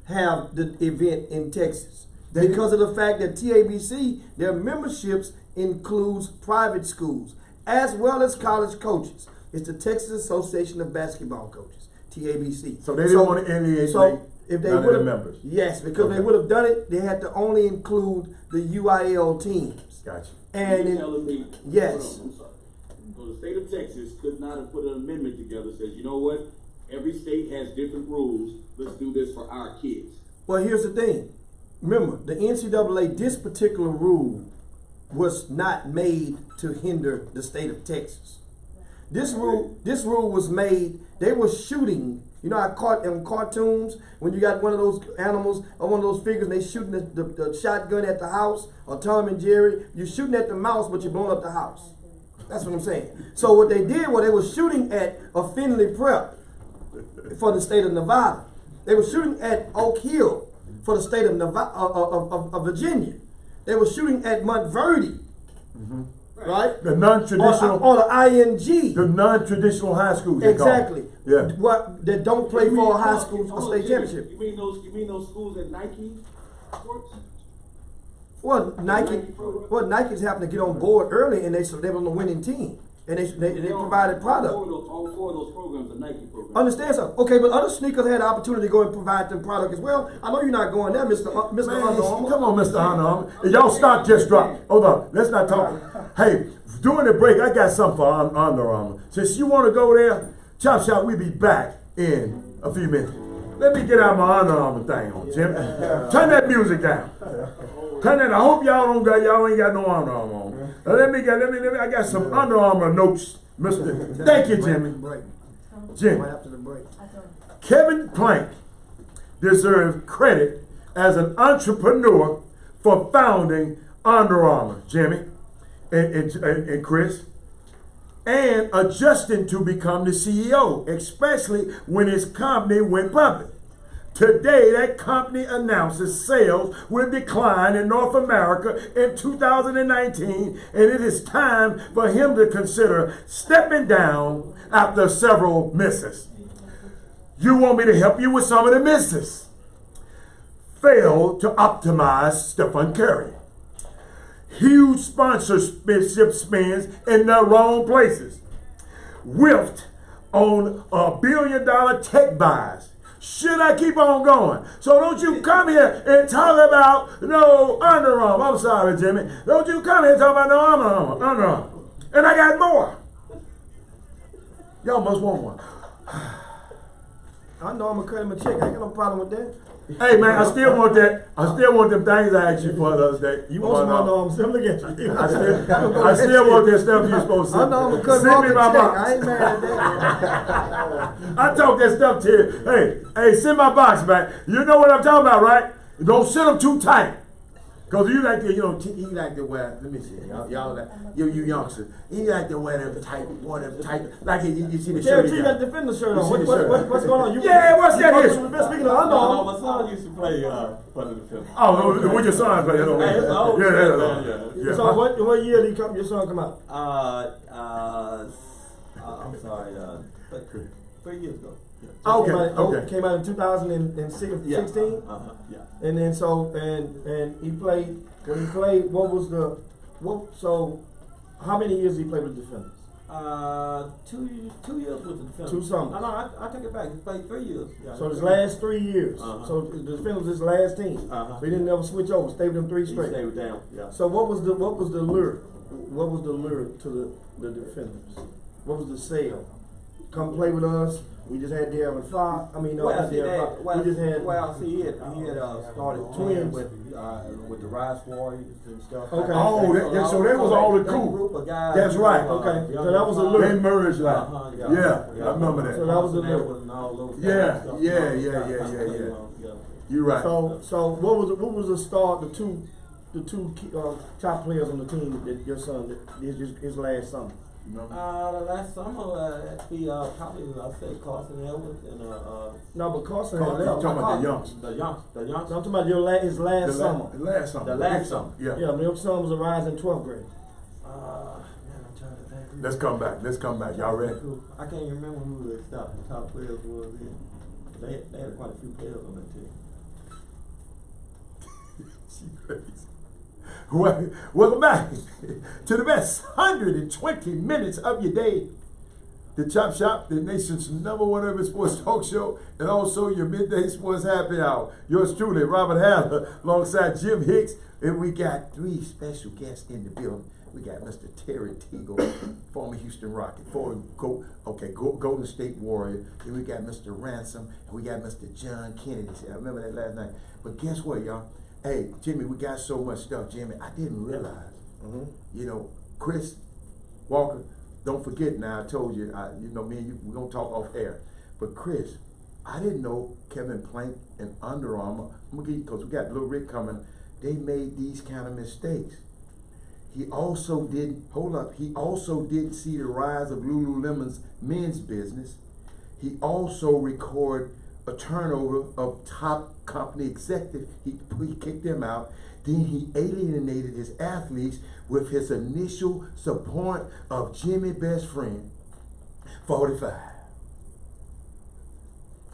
have the event in Texas. Because of the fact that TABC, their memberships includes private schools as well as college coaches. It's the Texas Association of Basketball Coaches, TABC. So they didn't want to alienate if they none of would their have members. Yes, because Okay. they would have done it, they had to only include the UIL teams. Gotcha. And You're telling me, yes. hold on, I'm sorry. So the state of Texas could not have put an amendment together that says, you know what? Every state has different rules. Let's do this for our kids. Well, here's the thing. Remember, the NCAA, this particular rule was not made to hinder the state of Texas. This rule was made, they were shooting, you know, I caught in cartoons when you got one of those animals or one of those figures and they shooting the shotgun at the house, or Tom and Jerry, you're shooting at the mouse but you're blowing up the house. That's what I'm saying. So what they did was they were shooting at a Findlay Prep for the state of Nevada. They were shooting at Oak Hill for the state of Nevada, of Virginia. They were shooting at Montverde, right? The non-traditional, or the ING. the non-traditional high schools. they call Exactly. it. Yeah. What that don't play You for a mean- high school hold on, state Jimmy, championship. You mean those schools at Nike Sports? Well, Nike's happened to get on board early, and they were on the winning team, and they provided product. All four of those programs are Nike programs. Understand something? Okay, but other sneakers had the opportunity to go and provide them product as well. I know you're not going there, Mr. Man, Under Armour. come on, Mr. Under Armour. Y'all stock just dropped. Hold on. Let's not talk. Hey, during the break, I got something for Under Armour. Since you want to go there, Chop Shop, we'll be back in a few minutes. Let me get out my Under Armour thing on, Jim. Turn that music down. Turn that. I hope y'all ain't got no Under Armour on. Let me. I got some Under Armour notes, Mr. Thank you, Jimmy. Jimmy. Right after the break. Kevin Plank deserves credit as an entrepreneur for founding Under Armour, Jimmy and Chris, and adjusting to become the CEO, especially when his company went public. Today, that company announces sales will decline in North America in 2019, and it is time for him to consider stepping down after several misses. You want me to help you with some of the misses? failed to optimize Stephen Curry. Huge sponsorship spends in the wrong places. Whiffed on $1 billion tech buys. Should I keep on going? So don't you come here and talk about no Under Armour. I'm sorry, Jimmy. Don't you come here and talk about no Under Armour. And I got more. Y'all must want one. I know I'm gonna cut him a check. I ain't got no problem with that. Hey man, I still want that. I still want them things I asked you for the other day. You want some underarms? Look at you. I still want that stuff you're supposed to I know I'm gonna cut send me him my off the check. box. I ain't mad at that. I talk that stuff to you. Hey, send my box back. You know what I'm talking about, right? Don't send them too tight. Cause you like to, you like to wear. Let me see, y'all like you youngsters. You like to wear them tight, like you see the shirt. You got the defender shirt on. You see the shirt. What's going on? What's that history? Speaking of underarms, my son used to play for the defense. Oh, when your son played, yeah. So what year did your son come out? I'm sorry, 3 years ago. Okay. Came out in 2016. Yeah. And then and he played. When he played, So, how many years did he play with the Defenders? 2 years with the Defenders. 2 something. No, I take it back. He played 3 years. Yeah, So his last 3 years. Uh-huh. So the Defenders his last team. Uh-huh. So he didn't ever switch over. Stayed with them 3 He straight. stayed with them. Yeah. So what was the lure? What was the lure to the Defenders? What was the sale? Come play with us. We just had Darren Fox. I mean, no, not Darren Fox. We just had. He had started playing with the Rise Warriors and stuff. Okay. Oh, so that was all the cool group of guys. That's right. Okay. So that was a lure. They merged like. Yeah. I remember that. So that was a lure. Yeah. You're right. So what was the start? The two top players on the team that your son his last summer. The last summer, that'd be probably, I'd say Carson Edwards and No, but Carson You're had left. talking about the youngs. The youngs. I'm talking about his last summer. The last summer. The last summer. Yeah. Yeah, your son was a rising 12th grade. Man, I'm trying to think. Let's come back. Y'all ready? I can't even remember who the top players was in. They had quite a few players on that team. Welcome back to the best 120 minutes of your day. The Chop Shop, the nation's #1 urban sports talk show, and also your midday sports happy hour. Yours truly, Robert Haller, alongside Jim Hicks, and we got 3 special guests in the building. We got Mr. Terry Teagle, former Houston Rocket, Golden State Warrior. Then we got Mr. Ransom, and we got Mr. John Kennedy. I remember that last night. But guess what, y'all? Hey, Jimmy, we got so much stuff, Jimmy. I didn't realize. Chris Walker, don't forget now, I told you, me and you, we're going to talk off air. But Chris, I didn't know Kevin Plank and Under Armour, I'm going to get you, because we got Lil Rick coming, they made these kind of mistakes. He also didn't see the rise of Lululemon's men's business. He also recorded a turnover of top company executive. He kicked them out. Then he alienated his athletes with his initial support of Jimmy's best friend, 45.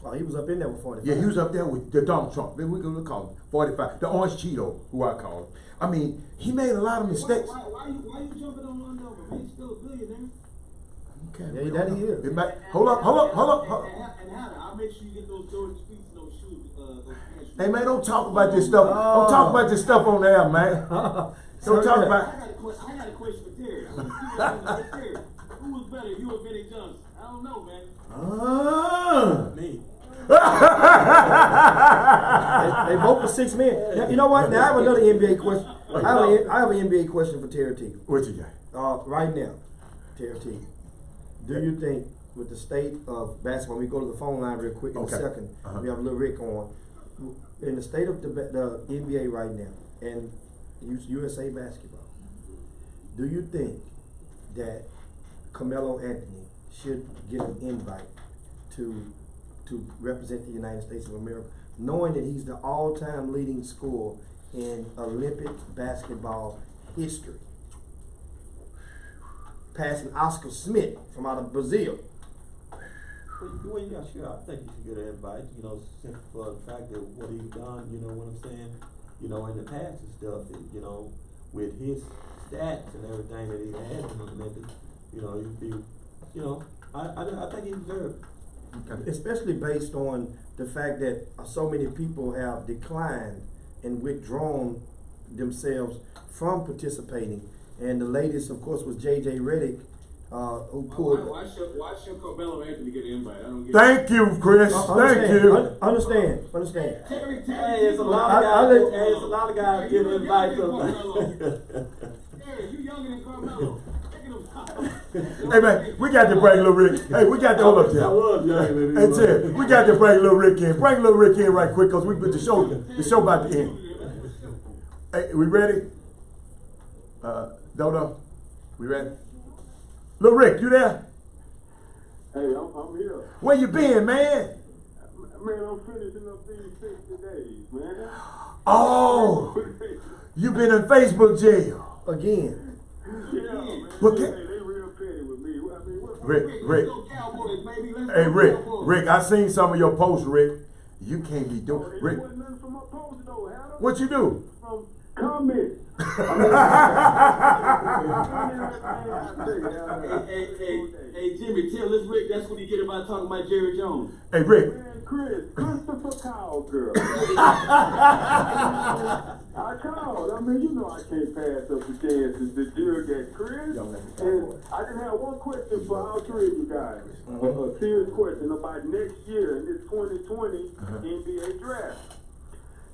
Oh, he was up in there with 45. Yeah, he was up there with the Donald Trump. We're going to call him 45. The Orange Cheeto, who I call him. I mean, he made a lot of mistakes. Why you jumping on Under Armour? He's still a billionaire. Okay. Yeah, that he is. Hold up. And I'll make sure you get those Jordan Speeds and those shoes. Hey man, don't talk about this stuff. Don't talk about this stuff on the air, man. Don't talk about. I got a question for Terry. Terry, who was better, you or Benny Johnson? I don't know, man. Me. They both were 6 men. You know what? Now I have another NBA question. I have an NBA question for Terry T. What you got? Right now, Terry T. Do you think, with the state of basketball, we go to the phone line real quick in a second. We have a little Rick on. In the state of the NBA right now, and USA basketball, do you think that Carmelo Anthony should get an invite to represent the United States of America, knowing that he's the all-time leading scorer in Olympic basketball history, passing Oscar Smith from out of Brazil? Well, yeah, sure, I think you should get an invite, you know, simply for the fact that what he's done, you know what I'm saying? You know, in the past and stuff, you know, with his stats and everything that he has implemented, you know, you'd be, you know, I think he deserves it. Especially based on the fact that so many people have declined and withdrawn themselves from participating. And the latest, of course, was J.J. Redick, who pulled. Why should Carmelo Anthony get an invite? I don't get Thank you, Chris. Thank you. Understand. Terry, Hey, it's a lot of guys getting invites. Terry, you younger than Carmelo. Hey man, we got to bring Lil Rick. Hey, we got to hold up I here. was young. Hey Ted, we got to bring Lil Rick in. Bring Lil Rick in right quick, cause we put the show about to end. Hey, we ready? Dodo, we ready? Lil Rick, you there? Hey, I'm here. Where you been, man? Man, I'm finishing up these 60 days, man. Oh, you been in Facebook jail Again. Yeah, man. But Hey, they real petty with me. I mean, what? Rick. Let's go Cowboys, baby. Let's Hey go Rick, Cowboys. Rick, I seen some of your posts, Rick. You can't be doing, It Rick. wasn't nothing from my post, though, Hannah. What you do? From comments. Hey, Jimmy, tell this Rick that's what he get about talking about Jerry Jones. Hey Rick. Man, Christopher Cowgirl. I called. I mean, you know I can't pass up the chance to deal get Chris. And I just have one question for all three of you guys. A serious question about next year in this 2020 NBA draft.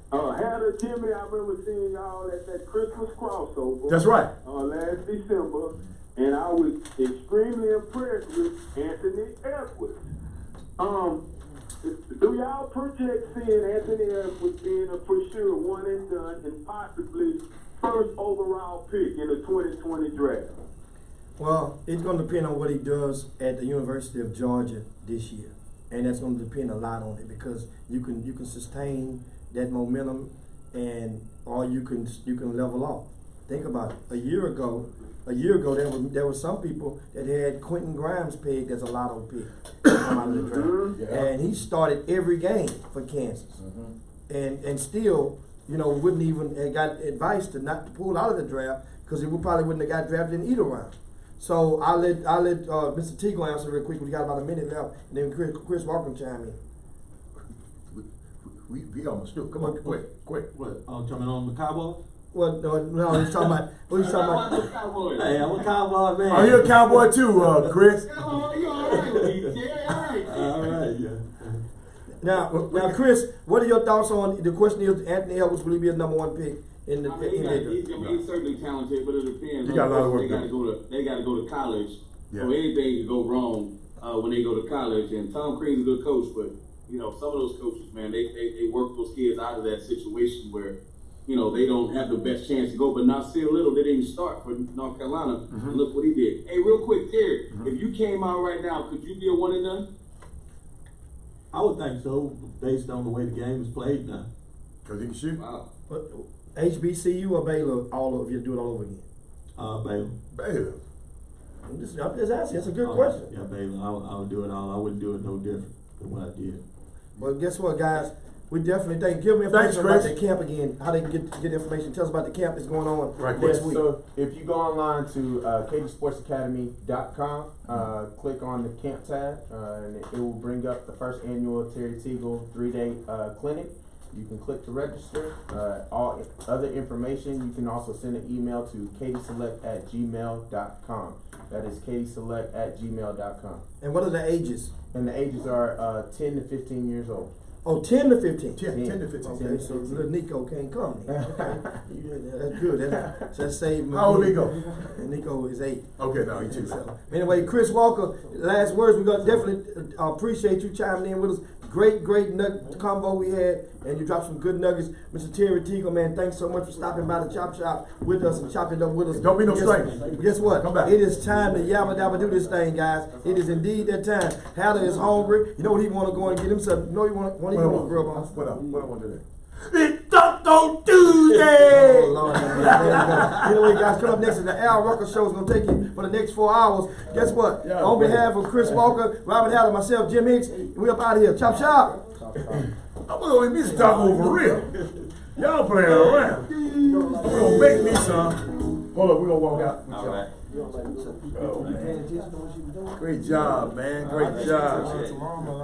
Hannah, Jimmy, I remember seeing y'all at that Christmas crossover. That's right. Last December, and I was extremely impressed with Anthony Edwards. Do y'all project seeing Anthony Edwards being a for sure one and done and possibly first overall pick in the 2020 draft? Well, it's going to depend on what he does at the University of Georgia this year, and that's going to depend a lot on it because you can sustain that momentum, or you can level off. Think about it. A year ago, there were some people that had Quentin Grimes pegged as a lotto pick to come out of the draft, and he started every game for Kansas, and still, you know, wouldn't even have got advice to not to pull out of the draft because he probably wouldn't have got drafted in either round. So I'll let Mr. Teagle answer real quick. We got about a minute left, and then Chris Walker chime in. We almost through. Come on, quick. What? Jumping on the Cowboys? Well, no, he's talking about. What he's talking about? Cowboys. Hey, I'm a Cowboy man. Oh, you're a cowboy too, Chris. You all right with me, Terry? All right. All right, yeah. Now, Chris, what are your thoughts on the question? Is Anthony Edwards will he be a number one pick in the? I mean, he's certainly talented, but it depends. He got a lot of work They got to go to college, Yeah. or anything can go wrong when they go to college. And Tom Crean's a good coach, but you know some of those coaches, man, they work those kids out of that situation where you know they don't have the best chance to go. But Nasir Little didn't even start for North Carolina. And look what he did. Hey, real quick, Terry, if you came out right now, could you be a one and done? I would think so, based on the way the game is played now. Cause he can shoot. Wow. HBCU or Baylor, if you do it all over again. Baylor. Baylor. I'm just asking. It's a good question. Yeah, Baylor. I would do it all. I wouldn't do it no different than what I did. Well, guess what, guys? We definitely give me information about the camp again. How they can get information. Tell us about the camp that's going on next week. So if you go online to KDSportsAcademy.com, click on the camp tab, and it will bring up the first annual Terry Teagle 3-day clinic. You can click to register. All other information, you can also send an email to katieselect@gmail.com. That is katieselect@gmail.com. And what are the ages? And the ages are 10 to 15 years old. Oh, 10 to 15. 10 to 15. Okay, so little Nico can't come. Okay. That's good. That's saved me. How old Nico? Nico is 8. Okay, no, he too. So, anyway, Chris Walker, last words. We're going to definitely appreciate you chiming in with us. Great combo we had, and you dropped some good nuggets. Mr. Terry Teagle, man, thanks so much for stopping by the Chop Shop with us and chopping it up with us. Don't be no stranger. Guess what? Come back. It is time to yabba dabba do this thing, guys. It is indeed that time. Haller is hungry. You know what he want to go and get himself. You know he want to grub on. What I want to do? on Tuesday. Oh, Lord, anyway, guys, come up next to the Al Rucker Show. Is going to take you for the next 4 hours. Guess what? Yeah, On man. behalf of Chris Walker, Robert Haller, myself, Jim Hicks, we up out of here. Chop shop. I'm gonna make this taco for real. Y'all playing around. We're gonna make me some. Hold up, we're gonna walk out. All right. Oh, man. Great job, man. Great job.